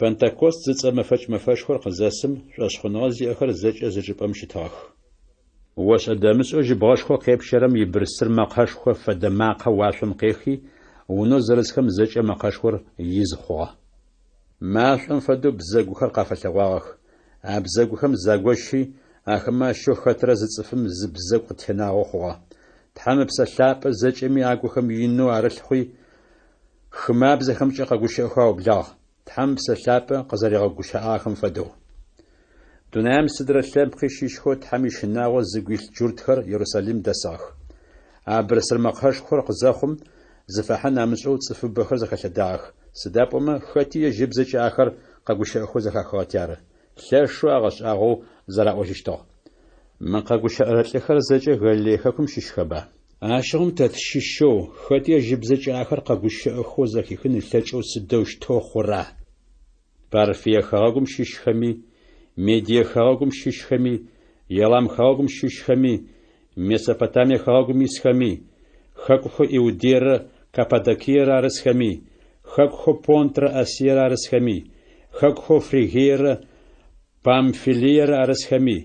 بنتكوست زيت مفش خور قزاسم أشخنا زيخر زج أزجب أمشتاخ واش أدامس أجي باش خو قيب شرم يبرسر مقاش خو فدماق واشم قيخي ونو زرزخم زج مقاش خور يزخوا ماشن فدو بزاگو خر قافل واغ ابزاگو خم زاگوشي ахэмэ щохэтэрэ зыцӏыфым зыбзэу къытенагъо хъугъэ. Тхьэм псэлъапӏэ зэкӏэми агухэм инэу арылъхъуи хымабзэхэмкӏэ къэгущыӏэхэу аублагъ, тхьэм псэлъапӏэ къызэригъэгущыӏахэм фэдэу. Дунаим сыдрэ лъэпкъи щишхэу тхьэм ишынагъо зыгуилъ джуртхэр Иерусалим дэсагъ. А бырысыр-мэкъхэшхуэр къызэхъум зыфэхьэн намышӏэу цӏыфыбэхэр зэхэлъэдагъэх. Сыда пӏомэ хэти ежьыбзэкӏэ ахэр къэгущыӏэхэу зэхахыгъэтярэ. Лъэшэу агъэшӏагъэу зэраӏожьыщтыгъ. Мы къэгущыӏэрэ лӏыхэр зэкӏэ Галилей хэкум щыщхэба? Ащыгъум тэт щыщэу хэти ежьыбзэкӏэ ахэр къэгущыӏэхэу зэхихын ылъэкӏэу сыдэу щтэу хъура? Парфие хэгъэгум щыщхэми, Медие хэгъэгум щыщхэми, Елам хэгъэгум щыщхэми, Месопотамие хэгъэгум исхэми, хэкӏухэр Иудеерэ Каппадокиерэ арысхэми, хэкӏухэр Понтрэ Асиерэ арысхэми, хэкӏухэр Фригиерэ Памфилиерэ арысхэми,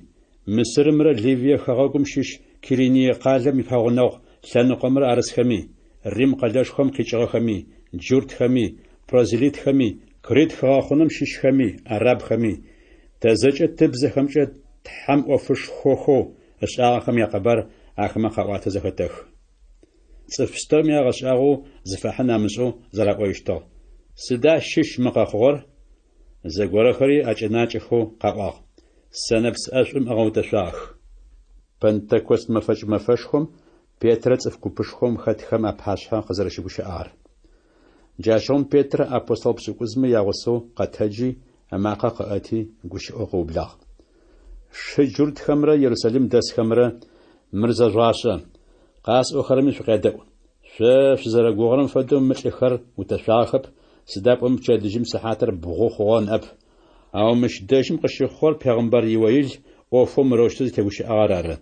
Мысырымрэ Ливие хэгъэгум щыщ Кириние къалэм ипэгъунэгъу лъэныкъомрэ арысхэми, Рим къэлэшхуэм къикӏыгъэхэми, джуртхэми, прозелитхэми, Крит хэгъэхъуным щыщхэми, арабхэми, тэзэкӏэ тыбзэхэмкӏэ тхьэм ӏофышхохэу ышӏагъэхэм якъэбар ахэмэ къэӏуатэ зэхэтэх. Цӏыф пстэм ягъэшӏагъэу зыфэхьын намышӏэу зэраӏоищтыгъ. Сыда щыщ мыкъэхъугъэр? Зэгорэхэри ӏэкӏэнакӏэхэу къэӏуагъ. Сэнэпс ӏэшӏум ӏэгъэутэшъуагъэх. Пентекост мэфэкӏ-мэфэшхом Петрэ цӏыф гупышхом хэтхэм апашъхьэ къызэрэщыгущыӏагъэр. Джащыгъум Петрэ апостол пшӏыкӏузмэ ягъусэу къэтэджи амакъэ къыӏэти гущыӏэу къыублагъ. Шы джуртхэмрэ Иерусалим дэсхэмрэ мыр зэжъуашъэ, къасӏохэрэми шъукъедэӏу. Шъо шъузэрэгугъэрэм фэдэу мы лӏыхэр утэшъуагъэхэп, сыда пӏомэ пчэдыжьым сыхьатыр бгъу хъугъэ ныӏэп. Ау мыщ дэжьым къыщыхъугъэр Пегъымбэр Иоил ӏофэу мыроущтэу зытегущыӏагъэр ары.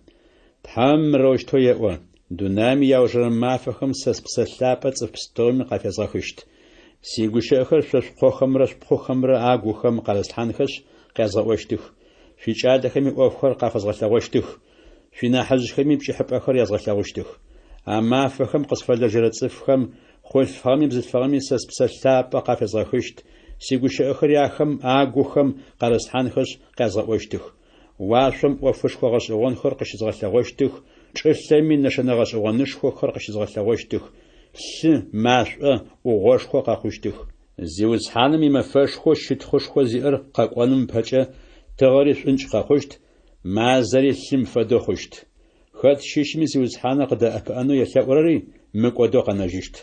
Тхьэм мыроущтэу еӏо: дунаим яужэрэ мафэхэм сэс псэлъапӏэ цӏыф пстэуми къафезгъэхыщт. Сигущыӏэхэр шъо шъухъохэмрэ шъупхъухэмрэ агухэм къэрысхьанхэш къезгъэӏощтых. Шъуикӏалэхэми ӏофхэр къафэзгъэлъэгъощтых. Шъуинахьыжъхэми пкӏыхьыпӏэхэр язгъэлъэгъущтых. А мафэхэм къысфэлэжьэрэ цӏыфхэм, хъулъфыгъэми бзылъфыгъэми сэс псэлъапӏэ къафезгъэхыщт. Сигущыӏэхэр яхэм агухэм къэрысхьанхэш къезгъэӏощтых. Уашъом ӏофышхо гъэшӏэгъонхэр къыщызгъэлъэгъощтых. Чӏылъэми нэшэнэ гъэшӏэгъонышхохэр къыщызгъэлъэгъощтых. Лъы, машӏо, ӏугъошхо къэхъущтых. Зиуцхьаным имэфэшхо щытхъушхо зиӏэр къэкӏоным пэкӏэ тыгъэри шӏункӏ къэхъущт, мазэри лъым фэдэу хъущт. Хэт щыщми зиуцхьанэ къыдэӏэпыӏэнэу елъэӏурэри мыкӏодэу къэнэжьыщт.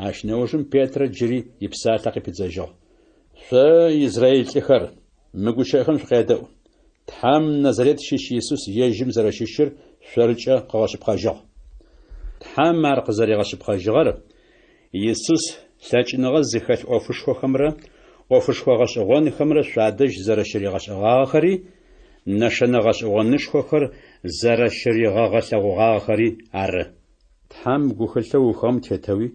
Ащ неужым Петрэ джыри ипсалъэ къипыдзэжьыгъ. Шъо израильлӏыхэр, мы гущыӏэхэм шъукъедэӏу. Тхьэм Назарет щыщ Иисус ежьым зэрэщыщыр шъорыкӏэ къыгъэшъыпкъэжьыгъ. Тхьэм ар къызэригъэшъыпкъэжьыгъэр Иисус лъэкӏыныгъэ зыхэлъ ӏофышхохэмрэ ӏофышхо гъэшӏэгъонхэмрэ шъуадэжь зэрэщыригъэшӏэгъагъэхэри, нэшэнэ гъэшӏэгъонышхохэр зэрэщыригъэгъэлъэгъугъагъэхэри ары. Тхьэм гухылъэу ухэм тетэуи,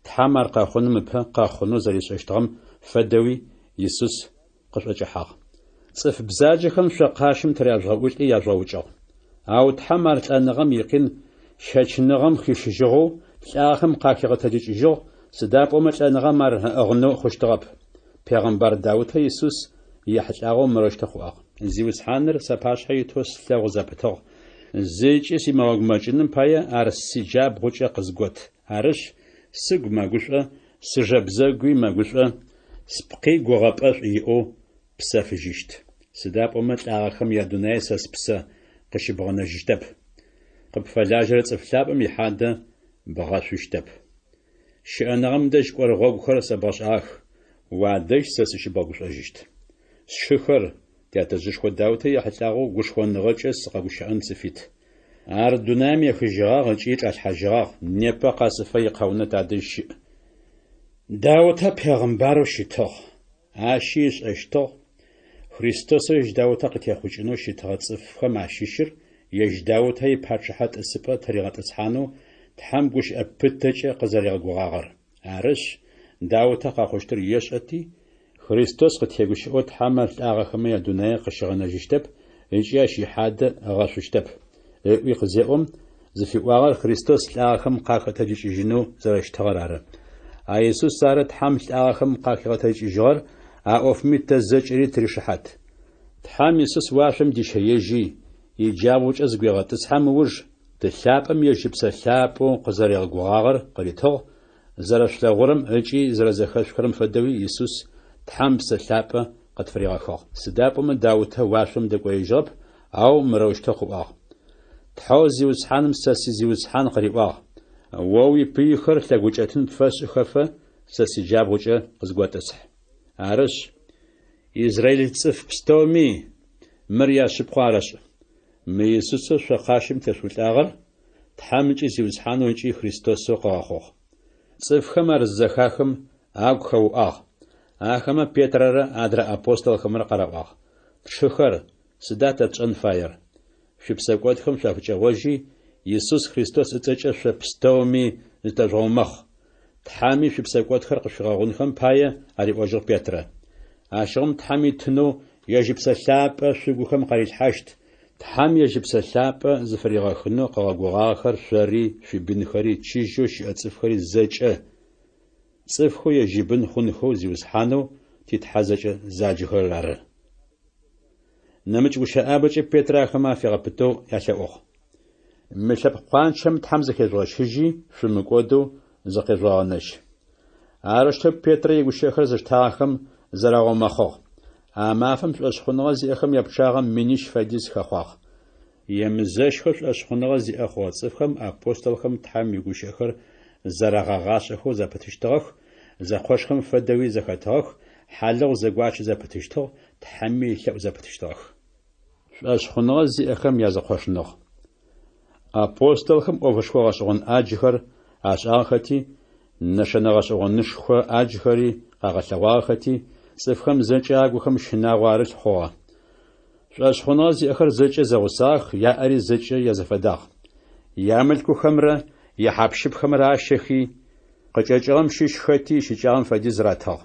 тхьэм ар къэхъуным ыпэ къэхъунэу зэришӏэщтыгъэм фэдэуи Иисус къышӏокӏыхьагъ. Цӏыф бзаджэхэм шъокъашым тыряжъгъэӏулӏи яжъоукӏыгъ. Ау тхьэм ар лӏэныгъэм икъин щэчныгъэм хишыжьыгъэу лӏагъэхэм къахигъэтэджыкӏыжьыгъ. Сыда пӏомэ лӏэныгъэм ар ыгъынэу хъущтыгъэп. Пегъымбэр Даутэ Иисус ехьылӏагъэу мырощтэ хъугъагъ. Зиуцхьаныр сапашъхьэ итоу слъэгъу зэпытыгъ. Зэкӏи симэгъэгумэкӏыным пае ар сиджабгъукӏэ къызгот. Арышъ сыгу мэгушӏо, сыжэбзэгуи мэгушӏо, спкъи гугъэпӏэшӏу иӏэу псэфыжьыщт. Сыда пӏомэ лӏагъэхэм ядунай сэс псэ къыщыбгъэнэжьыщтэп. Къыпфэлажьэрэ цӏыф лъапӏэм ихьадэ бгъэшъущтэп. Щыӏэныгъэм дэжь кӏорэ гъогухэр сэбгъэшӏагъэх. Уадэжь сэ сыщыбгъэгушӏэжьыщт. Сшыхэр тятэжъышхо Даутэ ехьылӏагъэу гушхоныгъэкӏэ сыкъэгущыӏэн цӏыфит. Ар дунаим ехыжьыгъагъ ыкӏи кӏалъхьэжьыгъагъ. Непэ къасыфэ икъэунэ тадэжь щыӏ. Даутэ пегъымбарэу щытыгъ. Ащи ышӏэщтыгъ. Христосэ ежь Даутэ къытехъукӏынэу щытыгъэ цӏыфхэм ащыщыр ежь Даутэ ипачъыхьэ тӏысыпӏэ тэригъэтӏысхьанэу тхьэм гущыӏэ пытэкӏэ къызэригъэгугъагъэр. Арышъ Даутэ къэхъущтыр ешӏэти, Христос къытегущыӏэу тхьэмэ лӏагъэхэмэ ядунае къыщыгъэнэжьыщтэп ыкӏи ащ ихьадэ ыгъэшъущтэп. Ыӏуи къызеӏом зыфиӏуагъэр Христос лӏагъэхэм къахэтэджыкӏыжьынэу зэрэщтыгъэр ары. А Иисус ары тхьэм лӏагъэхэм къахигъэтэджыкӏыжьыгъэр а ӏофми тэ зэкӏэри тыришыхьат. Тхьэм Иисус уашъом дищэежьи, иджабукӏэ зыгуегъэтӏысхьэм ыуж дылъапӏэм ежьыпсэ лъапӏэу къызэрегъэгугъагъэр къыритыгъ, зэрэшлъэгъурэм ыкӏи зэрэзэхэшхухэрэм фэдэуи Иисус Тхьэм псэ лъапӏэ къытфригъэхыгъ. Сыда пӏомэ Даутэ уашъом дэкӏоижьыгъэп, ау мырэущтэу хъугъагъ. Тхьэу зиуцхьаным сэ сизиуцхьан къриӏуагъ. О уипыихэр лъэгукӏэтын пфэшӏыхэфэ сэ сиджабгъукӏэ къызгуэтӏысхь. Арышъ, Израиль цӏыф пстэуми мыр яшъыпкъэу арэшӏ. Мы Иисусэ шъокъащым тешъулӏагъэр Тхьэм ыкӏи зиуцхьанэу ыкӏи Христосэу къэгъэхъугъ. Цӏыфхэм арыззэхахэм агу хэуӏагъ. Ахэмэ Петрэрэ адрэ апостолхэмрэ къарэӏуагъ. Тшыхэр, сыда тэ тшӏэн фаер? Шъуипсэкӏотхэм шъуафыкӏэгъожьи Иисус Христос ыцӏэкӏэ шъо пстэуми зытэжъугъэмэхъу. Тхьэми шъуипсэкӏотхэр къышъуигъэгъунхэм пае ариӏожьыгъ Петрэ. Ащыгъым Тхьэм итынэу ежьыпсэ лъапӏэ шъуигухэм къарилъхьэщт. Тхьэм ежьыпсэ лъапӏэ зыфригъэхынэу къэгъэгугъагъэхэр шъори шъуибынхэри чыжьэу щыӏэ цӏыфхэри зэкӏэ цӏыфхэу ежьыбын хъунхэу зиусхьанэу титхьэзэкӏэ заджэхэр ары. Нэмыкӏ гущыӏабэкӏэ Петр ахэмэ афегъэпытэу ялъэӏугъ. Мы лъэпкъ къуаншэм Тхьэм зыхезгъэщыжьи шъумыкӏодэу зыкъезгъуагъэнэщ. Арыштэу Петрэ игущыӏэхэр зыштагъэхэм зэрэгъомэхъугъ. А мафэм шӏошъхъуныгъэ зиӏэхэм япчъагъэм минищ фэдиз хэхъуагъ. Емызэщхэу шӏошъхъуныгъэ зиӏэ хъугъэ цӏыфхэм апостолхэм Тхьэм игущыӏэхэр зэрэгъэгъашӏэхэу зэпытыщтыгъэх, зэкъошхэм фэдэуи зэхэтыгъэх, хьалыгъу зэгуачэ зэпытыщтыгъ, Тхьэми илъэӏу зэпытыщтыгъэх. Шӏошъхъуныгъэ зиӏэхэм язэкъошыныгъ. Апостолхэм ӏофышхо гъэшӏэгъон ӏаджхэр ашӏагъэхэти, нэшэнэ гъэшӏэгъонышхо ӏаджхэри къагъэлъэгъуагъэхэти цӏыфхэм зэкӏэ агухэм щынагъо арылъ хъугъэ. Шӏошъхъуныгъэ зиӏэхэр зэкӏэ зэгъусагъ, яӏэри зэкӏэ язэфэдагъ. Ямылъкухэмрэ ехьапщыпхэмрэ ащэхи къыкӏэкӏыгъэм щыщхэти щыкӏагъэм фэдиз ратыгъ.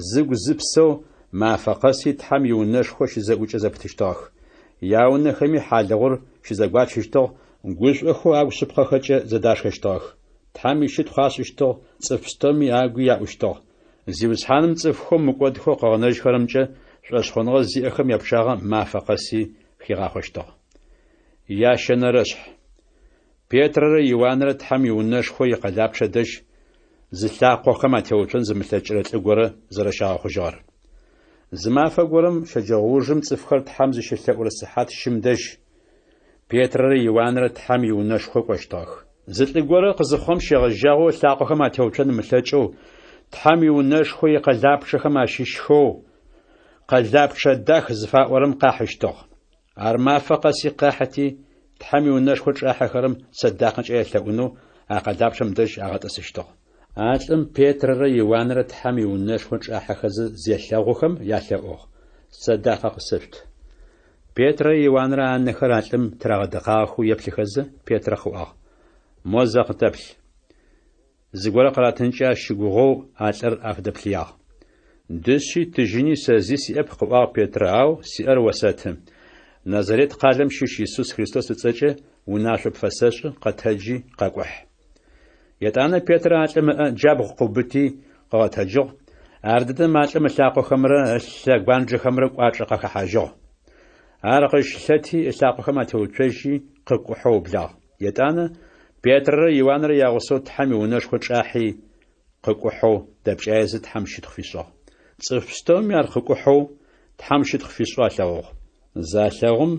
Зыгу зыпсэу мафэ къэси Тхьэм иунэшхо щызэӏукӏэ зэпытыщтыгъэх. Яунэхэми хьалыгъур щызэгуачъыщтыгъ, гушӏохэу агу шъыпкъэхэкӏэ зэдашхэщтыгъэх. Тхьэм ищыт хъуашъущтыгъ, цӏыф пстэуми агуи яӏущтыгъ. Зиусхьаным цӏыфхэм мыкӏодхэу къэгъэнэжьхэрэмкӏэ шӏошъхъуныгъэ зиӏэхэм япчъагъэ мафэ къэси хигъахъощтыгъ. Ящэнэрэшъхь. Петрэрэ Иоаннрэ Тхьэм иунэшхо икъэлапчъэ дэжь зылъакъохэм атеуцон зымылъэкӏырэ лӏы горэ зэрэщагъэхъужьыгъэр. Зы мафэ горэм щэджэгъоужым цӏыфхэр Тхьэм зыщылъэӏурэ сыхьат щым дэжь Петрэрэ Иоаннрэ Тхьэм иунэшхо кӏощтыгъэх. Зы лӏы горэ къызыхъом щегъэжьагъэу лъакъохэм атеуцон мылъэкӏэу Тхьэм иунэшхо икъэлапчъэхэм ащыщхэу къэлапчъэ дах зыфаӏорэм къахьыщтыгъ. Ар мафэ къэси къехьэти Тхьэм иунэшхо чӏахьэхэрэм сэдакъыкӏэ елъэӏунэу а къэлапчъэм дэжь агъэтӏысыщтыгъ. А лӏым Петрэрэ Иоаннрэ Тхьэм иунэшхо чӏахьэхэзэ зелъэгъухэм ялъэӏугъ. Сэдакъэ къысэшъут. Петрэ Иоаннрэ анэхэр а лӏым тырагъэдэкъагъэхэу еплъыхэзэ Петрэ хъугъагъ. Мозэ къытэплъ. Зыгорэ къыратынкӏэ ащыгугъэу а лӏыр афыдэплъыягъ. Дышъи тыжьыни сэзи сиӏэп хъугъагъ Петрэ, ау сиӏэр осэты. Назарет къалэм щыщ Иисус Христос ыцӏэкӏэ унашъо пфэсэшӏы къэтэджи къэкӏухь. Етӏанэ Петрэ а лӏым ыӏэ джабгъу къыубыти къыгъэтэджыгъ. Ар дэдэм а лӏым ылъакъохэмрэ лъэгуанджэхэмрэ кӏуачӏэ къахэхьажьыгъ. Ар къыщылъэти ылъакъохэм атеуцожьи къыкӏухьэу ублагъ. Етӏанэ Петрэрэ Иоаннрэ ягъусэу Тхьэм иунэшхо чӏахьи къыкӏухьэу дэпкӏаезы Тхьэм щытхъу фишӏыгъ. Цӏыф пстэуми ар къыкӏухьэу Тхьэм щытхъу фишӏу алъэгъугъ. Залъэгъум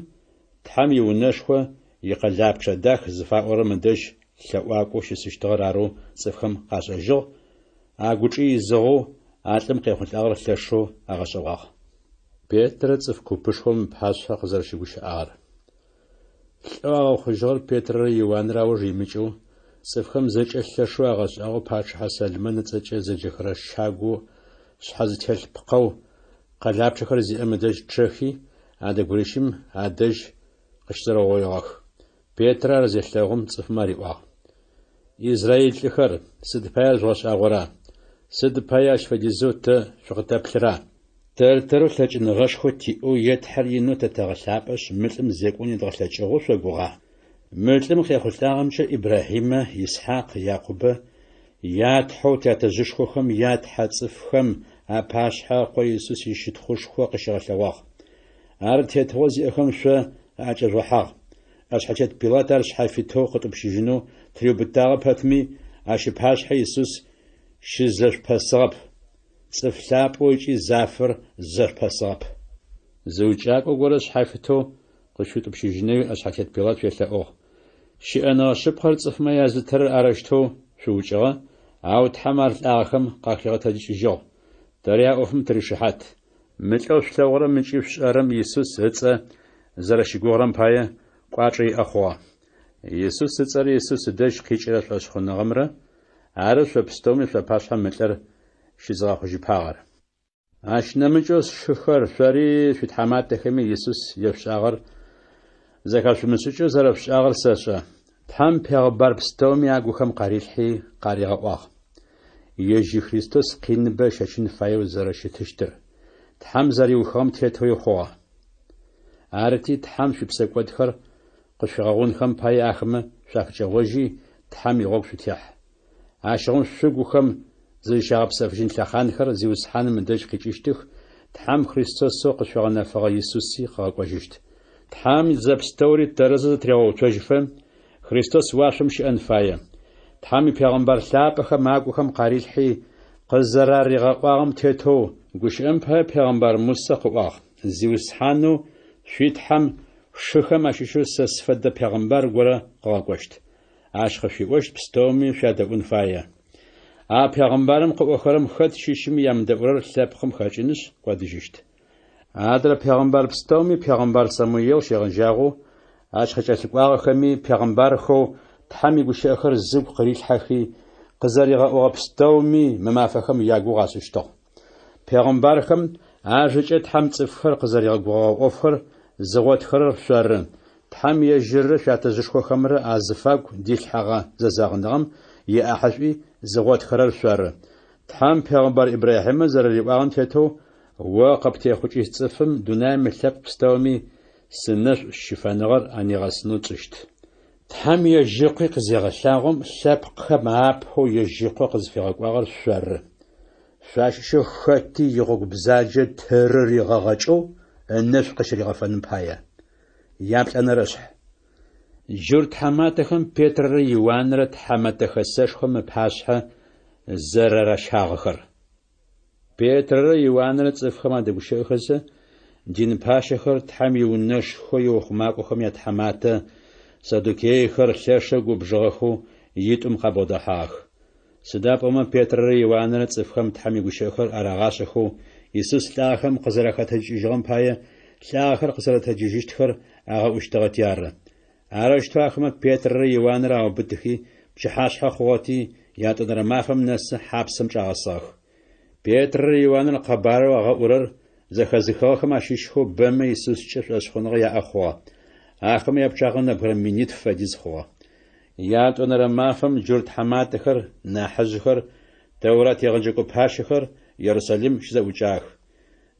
Тхьэм иунэшхо икъэлапчъэ дах зыфаӏорэм ыдэжь лъэӏуакӏоу щысыщтыгъэр арэу цӏыфхэм къашӏэжьыгъ. А гукӏи изыгъэу а лӏым къехъулӏагъэр лъэшэу агъэшӏэгъуагъ. Петрэ цӏыф купышхом пхъашъхьэ къызэрыщыгущыӏагъэр. Лӏыгъэ хъужьыгъэр Петрэрэ Иоаннрэ ауж имыкӏэу цӏыфхэм зэкӏэ лъэшэу агъэшӏагъэу пачыхьэ Сэлмэн ыцӏэкӏэ зэджэхэрэ щагу шъхьэзытелъ пкъэу къэлапчъэхэр зиӏэм ыдэжь чъэхи адыгурыщым адэжь къыщызэрэгъоигъэх. Петрэ ар зелъэгъум цӏыфым ариӏуагъ. Израиль лӏыхэр, сыд пае згъэшӏагъора? Сыд пае ащ фэдизэу тэ шъукъытэплъыра? Тэртэрэу лъэкӏыныгъэшхо тиӏэу етхьэр инэу тэтэгъэлъапӏэшъ мы лӏым зекӏони дгъэлъэкӏыгъэу шъогугъа. Мы лӏым къехъулӏагъэмкӏэ Ибрахьимэ, Исхьакъ, Якъубэ ятхьэу тятэжъышхохэм ятхьэ цӏыфхэм апашъхьэ къо Иисус ищытхъушхо къыщегъэлъэгъуагъ. Ар тетыгъо зиӏэхэм шъо أجرحاغ أشحجت بيلاتر شحفيتو قطب شجنو تريو بتاغ باتمي أشبهاش حيسوس شزر بسرب صفلاب ويجي زافر زر بسرب زوجاك وغرس حيفتو قشوت بشجنو أشحجت بيلات يتلاقوغ شي أنا شبخر صفما يازتر أرشتو شوجغا أو تحمر الآخم قاقيغة تجيجو دريا أفهم تريشحات متلوش لغرم منشيفش أرم يسوس هتسا زرشي غورم بايا قاچي أخوا يسوس هتسر يسوس دش قيچرا فاشخون نغمرا عارف وبستومي فباشا متلر شزغا خوشي باغر عاش نمجوس شخر شاري في تحمات تخمي يسوس يفشاغر زكاش مسوچو زرفش آغر ساشا تحم پیغبر بستومي اگوخم قريلحي قاريغا واغ يجي خريستوس قينبا شاشين فايو زرشي تشتر تحم زري وخام تيتوي خوا عارتي تحم شبسكوتخر قشغون خم باي اخمه شافجوجي تحم يغوك شتيح عاشغون شغوخم زي شاب سفجين تخانخر زيوسحان من دج قيچشتخ تحم خريستوس سو قشغنا فغا يسوسي قاقوجشت تحم زبستوري ترز تريو توجفم خريستوس واشم شان فايا تحم پیغمبر ثابخ ماغوخم قاريلحي قزرار رغاقام تيتو گوشم پیغمبر موسی قواغ زيوسحانو شيتحم شخم اششو سسفد پیغمبر گورا قاقوشت عاشق فيوشت بستومي شاده اونفايا پیغمبرم قوخرم خد شيشم يم دورر سبخم خاچنش قادجشت ادر پیغمبر بستومي پیغمبر سمويل شيغنجاغو عاشق چسقواغ خمي پیغمبر خو تحمي گوش اخر زب قريل حخي قزريغا او بستومي ممافخم ياغو غاسشتو پیغمبرخم عاشق تحم صفر قزريغا غو اوفر زغوت خرر شرن تحم يجر شاتزشخو خمر ازفاق ديل حغا ززاغندغم يأحشي زغوت خرر شرن تحم پیغمبر ابراهيم زرري واغن تيتو وقبتي خوچي صفم دوناي ملب بستومي سنر شفانغر انيغاسنو تشت تحم يجيقي قزيغشاغم سابق خماب هو يجيقو قزفيغاغر شر شاششو خاتي يغوك بزاجة ترر يغاغاچو النفس قشري غفن بايا يامت انا رشح جور تحماتخم بيتر يوانر تحماتخسشخم باشحة زرر شاغخر بيتر يوانر تصفخم دبوشيخس دين باشخر تحمي ونش خويو خماكو خم يتحمات صدوكي خر خشغو بجغخو يتم قبودحاخ سداب اما بيتر يوانر تصفخم تحمي غشخر اراغاشخو يسوس لاخم قزرخه تجيجم بايا لاخر قزره تجيجتخر اغا اشتغتيار ارشتاخم بيتر يوانر او بدخي بشحاش خواتي ياتدر مافم نس حبسم جاغصاخ بيتر يوانر قبار اغا اورر زخزخاخم اشيشخو بم يسوس چشخونغ يا اخوا اخم يبچاغن برمينيت فديز خوا ياتونر مافم جرت حماتخر ناحجخر دورات يغجكو باشخر يرساليم شزا وجاخ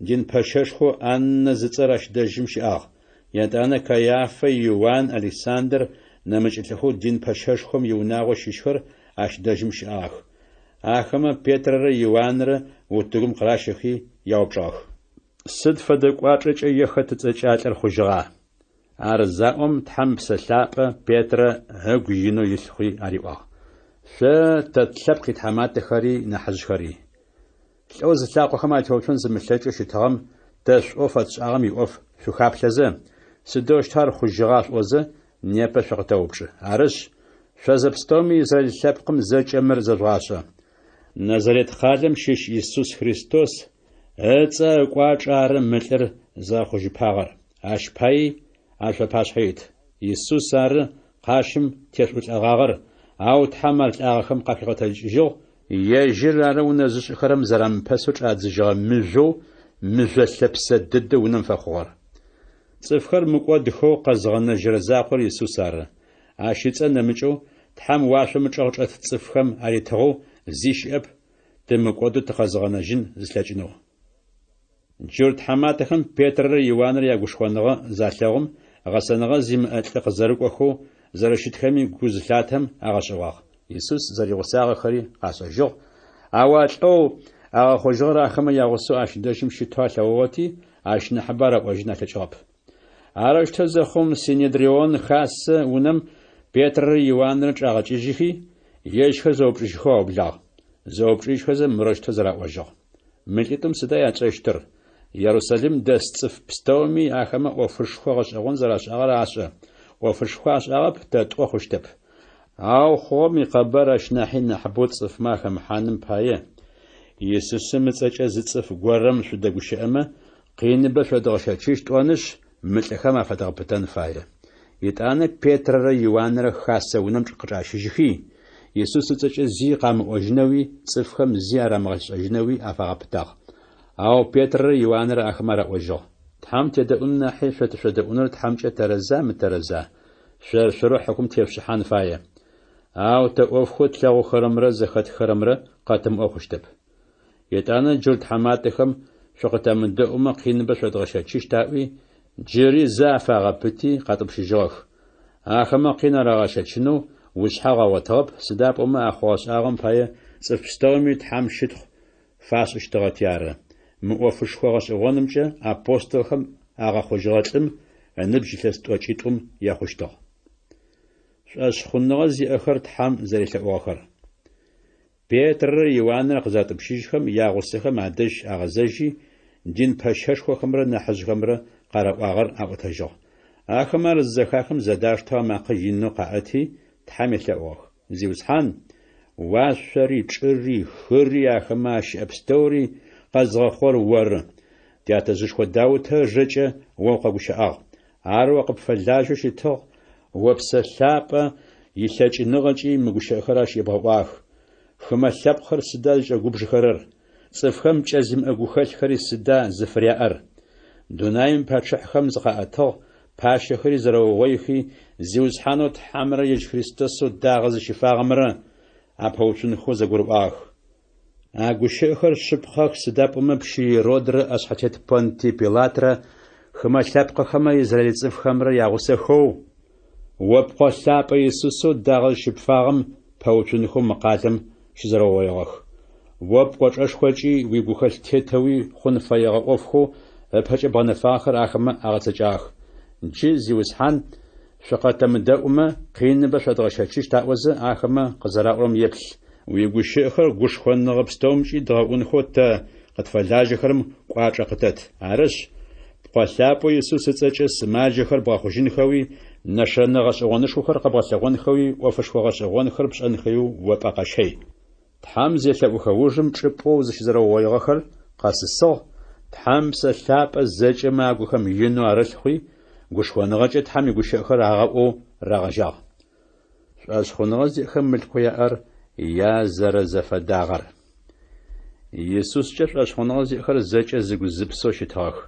دين باششخو ان زصراش دجم شاخ يدانا كياف يوان الكسندر نمجلخو دين باششخوم يوناغو شيشخر اش دجم شاخ اخما بيتر يوانر وتغم قراشخي يوبجاخ سد فدقواچ يخت تصچالر خوجغا ارزاوم تحم بسلاب بيتر هغينو يسخي اريوا ش تتلبق تحمات خري نحجخري لو زلاقو خما توچون زملچ شتغم دش اوفت اغم يوف شو خابلزه سدوشتار خوجغاش اوزه نيبه شغتوبش ارش شزبستومي زل لبقم زچمر زراشا نظرت خالم شش يسوس خريستوس اصا قواچار ملر زاخوجي باغر اشپاي الف پاشحيت يسوس ار قاشم تشوت اغاغر او تحمل اغخم قفقه جو يجر ارون زش خرم زرم پسوچ ادجا مجو مجلبس دد ونفخور صفخر مقود خو قزغن جرزاقر يسوس ار اشيص نمچو تحم واشم چوچت صفخم اريتو زيش اب دمقود تخزغن جن زلچنو جورت حماتخم بيتر يوانر يغشخونغا زالغم غسنغا زيم اطلق زرقخو زرشتخمي غوزلاتهم اغشواغ يسوس زريغساغ خري قاسجو اواتو اخوجرا خما يغسو اشدشم شتالواتي اشن حبار اوجنا تشوب Арашта зэхъум Синедрион хас унэм Петр Иоаннрэ чӏагъэкӏыжьхи ежьхэр зэупчӏыжьхэу аублагъ. Зэупчӏыжьхэзэ мырыштэ зэраӏожьыгъ. Мылӏитӏум сыда ячӏэщтыр? Иерусалим дэс цӏыф пстэуми ахэмэ ӏофышхо гъэшӏэгъон зэрашӏагъэр ашӏэ. Ӏофышхо ашӏагъэп тэтӏо хъущтэп. Ау хъом икъэбэр ащ нахьи нахьыбэу цӏыфмэ ахэмыхьаным пае Иисусым ыцӏэкӏэ зы цӏыф горэм шъудэгущыӏэмэ къиныбэ шъодгъэшэчыщт ӏоныш мылӏэхэм афэдгъэпытэн фае. Итӏанэ Петрэрэ Иоаннрэ хасэ унэм къычӏащыжьхи Иисус ыцӏэкӏэ зи къамыӏожьынэуи цӏыфхэм зи арамыгъэшӏэжьынэуи афагъэпытагъ. Ау Петрэрэ Иоаннрэ ахэмэ араӏожьыгъ. Тхьам тедэӏун нахьи шъотышъодэӏуныр тхьамкӏэ тэрэза мытэрэза? Шъорэ хьакум тефшыхьан фае. Ау тэ ӏофхо тлъэгъухэрэмрэ зэхэтхэрэмрэ къэтымыӏо хъущтэп. Етӏанэ джыр тхьаматэхэм шъокъытэмыдэӏумэ къиныбэ шъодгъэшэчыщтаӏуи джыри зэ афагъэпыти къэтӏупщыжьыгъэх. Ахэмэ къин арагъэшэчынэу ушъхьэ гъэгъотыгъэп. Сыда пӏомэ ахъогъэшӏагъэм пае цӏыф пстэуми тхьам щытхъу фашӏыщтыгъэти ары. Мы ӏофышхо гъэшӏэгъонымкӏэ апостолхэм агъэхъужьыгъэ лӏым ыныбжь илъэс тӏокӏитӏум ехъущтыгъ. Шӏэшъхъуныгъэ зиӏэхэр тхьам зэрелъэӏугъэхэр. Петрэрэ Иоаннрэ къызатӏупщыжьхэм ягъусэхэм адэжь агъэзэжьи дин пэшъэшхохэмрэ нахьыжъхэмрэ къарэӏуагъэр аӏотэжьыгъ. Ахэмэ ар зэхахэм зэдаштыгъэ макъэ инэу къаӏэти тхьам елъэӏугъэх. Зиусхьан уашъори чӏыри хыри ахэмэ ащыӏэ пстэури къэзгъэхъор оры. Тятэжъышхо Даутэ о укъэгущыӏагъ. Ар о къыпфэлажьэу щытыгъ. О псэлъапӏэ илъэкӏыныгъэкӏи мыгущыӏэхэр ащ ебгъэӏуагъ. Хымэ лъэпкъхэр сыда зыкӏэгубжыхэрэр? Цӏыфхэм кӏэзымыӏэгухэлъхэри сыда зыфыряӏэр? Дунаим пачыхьхэм зыкъаӏэтыгъ. Пащэхэри зэрэугъоихи зиусхьанэу тхьамрэ Иисус Христосэу дагъэ зыщыфагъэмрэ апэуцунхэу зэгурыӏуагъ. А гущыӏэхэр шъыпхъэх. Сыда пӏомэ Пщиродрэ Ашъхьэтет Понтий Пилатрэ хымэ лъэпкъхэмэ израиль цӏыфхэмрэ ягъусэхэу опкъо лъапӏэ Иисусэу дагъэ зыщыпфагъэм пэуцунхэу мыкъалэм щызэрэугъоигъэх. Опкъо чӏэшхокӏи уигухэлъ тетэуи хъун фэегъэ ӏофхэу ыпэкӏэ бгъэнэфагъэхэр ахэмэ агъэцэкӏагъ. Джы зиусхьан шъокъэтэмыдэӏумэ къиныбэ шъодгъэшэчыщт аӏозэ ахэмэ къызэраӏорэм еплъ. Уигущыӏэхэр гушхоныгъэ пстэумкӏи дгъэӏунхэу тэ къытфэлажьэхэрэм кӏуачӏэ къытэт. Арышъ пкъолъапӏэу Иисус ыцӏэкӏэ сымаджэхэр бгъэхъужьынхэуи нэшэнэ гъэшӏэгъонышхохэр къэбгъэлъэгъонхэуи ӏофышхо гъэшӏэгъонхэр пшӏэнхэиу опӏэ къащей. Тхьам зелъэӏухэужым чӏыпӏэу зыщызэрэугъоигъэхэр къэсысыгъ. Тхьам псэлъапӏэ зэкӏэмэ агухэм инэу арылъхъуи гушхоныгъэкӏэ тхьам игущыӏэхэр агъэӏоу рагъэжьагъ. Шъуашъхъуныгъэ зиӏэхэм мылъку яӏэр язэрэзэфэдагъэр. Иисускӏэ шъуашъхъуныгъэ зиӏэхэр зэкӏэ зыгузыпсэу щытыгъэх.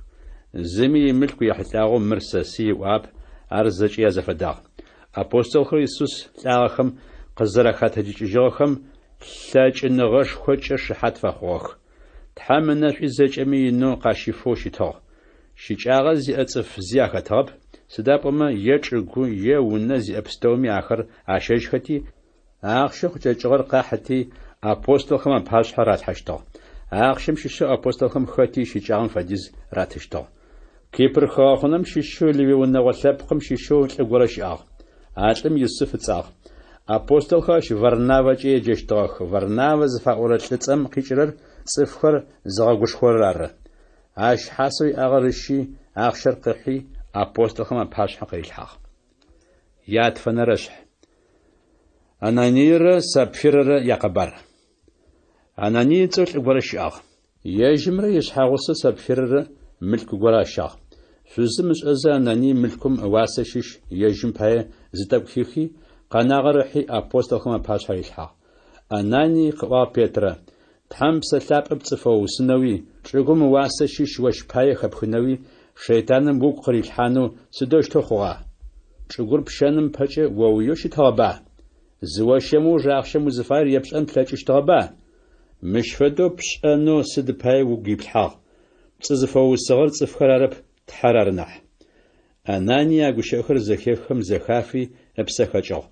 Зыми имылъку ехьылӏагъэу мыр сэси иӏуап, ар зэкӏэ язэфэдагъ. Апостолхэр Иисус лӏагъэхэм къызэрэхатэкӏыкӏыжьыгъэхэм лъэкӏыныгъэшхокӏэ шыхьат фэхъугъэх. Тхьам ынэшъуи зэкӏэми инэу къащифэу щытыгъ. Щыкӏагъэ зиӏэ цӏыф зи ахэтыгъэп. Сыда пӏомэ чӏыгу унэ зиӏэ пстэуми ахэр ащэжьхэти ахъщэ хъукӏэкӏыгъэр къахьыти апостолхэм апашъхьэ ралъхьэщтыгъ. Ахъщэм щыщэу апостолхэм хэти щыкӏагъэм фэдиз ратыщтыгъ. Кипр хэгъэхъунэм щыщэу Леви унэгъо лъэпкъым щыщэу лӏы горэ щыӏагъ. А лӏым Иисус ыцӏагъ. Апостолхэр ащ Варнавэкӏэ еджэщтыгъэх. Варнавэ зыфаӏорэ лӏыцӏэм къикӏырэр цӏыфхэр зыгъэгушхорэр ары. Ащ хьасэу иӏагъэр ыши ахъщэр къыхьи апостолхэм апашъхьэ къырилъхьагъ. Ятфэнэрэшъхь. Ананиерэ Сапфирэрэ якъэбар. Анание цӏэ лӏы горэ щыӏагъ. Ежьымрэ ишъхьагъусэ Сапфирэрэ мылъку горэ ащагъ. Шъузым ышӏэзэ Анание мылъкум ыуасэ щыщ ежьым пае зытӏэкӏу хихи къэнагъэр ыхьи апостолхэм апашъхьэ илъхьагъ. Анание къыӏуагъ Петрэ: Тхьам псэлъапӏэ пцӏыфэ усынэуи чӏыгум ыуасэ щыщ ощ пае хэпхынэуи шейтаным угу къырилъхьанэу сыдэущтэу хъугъа? Чӏыгур пщэным пэкӏэ оуеу щытыгъэба? Зыощэмэ ужахъщэм узыфаер епшӏэн плъэкӏыщтыгъэба? Мыщ фэдэу пшӏэнэу сыд пае угу иплъхьагъ? Пцӏы зыфэусыгъэр цӏыфхэр арэп, тхьэр ары нахь. Анание агущыӏэхэр зэхеххэм зэхафи ыпсэхэкӏыгъ.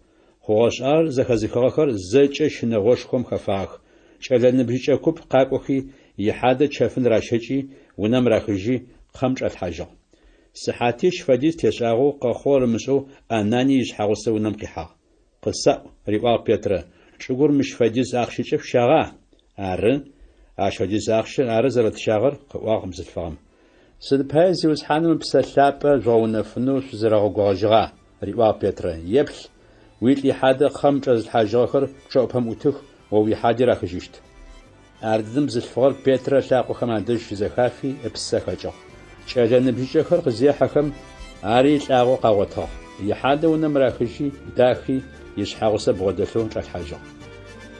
Хъугъэшӏагъэр зэхэзыхыгъэхэр зэкӏэ щынэгъошхом хэфагъэх. Кӏэлэныбжьыкӏэ куп къакӏохи ихьадэ чэфын ращэкӏи унэм рахыжьи кхъэм чӏэлъхьажьыгъ. Сыхьатищ фэдиз тешӏагъэу къэхъор мышӏэу Анани ишъхьагъусэ унэм къихьагъ. Къысэӏу, риӏуагъ Петрэ, чӏыгур мыщ фэдиз ахъщыкӏэ фщагъа? Ары, ащ фэдиз ахъщэ ары зэрэтщагъэр, къыӏуагъ бзылъфыгъэм. Сыд пае зиусхьаным псэлъапӏэ жъугъунэфынэу шъузэрэгъэгугъэжьыгъа? Риӏуагъ Петрэ, еплъ, уилӏихьадэ кхъэм кӏэзылъхьэжьыгъэхэр чӏыӏопэм ӏутых, о уихьади рахыжьыщт. Ардыдым бзылъфыгъэр Петрэ лъакъохэм адэжь щызэхафи ыпсэ хэкӏыгъ. Кӏэлэ ныбжьыкӏэхэр къызехьэхэм ари лӏагъэу къагъотыгъ. Ихьадэ унэм рахыжьи, дахи, ишъхьагъусэ бгъэдэлъэу кӏэлъхьэжьыгъ.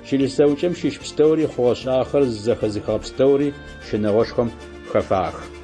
Щилысэукӏэм щищ пстэури хъугъэ-шӏагъэхэр зэхэзыхыгъэ пстэури щынэгъошхэм хэфагъэх.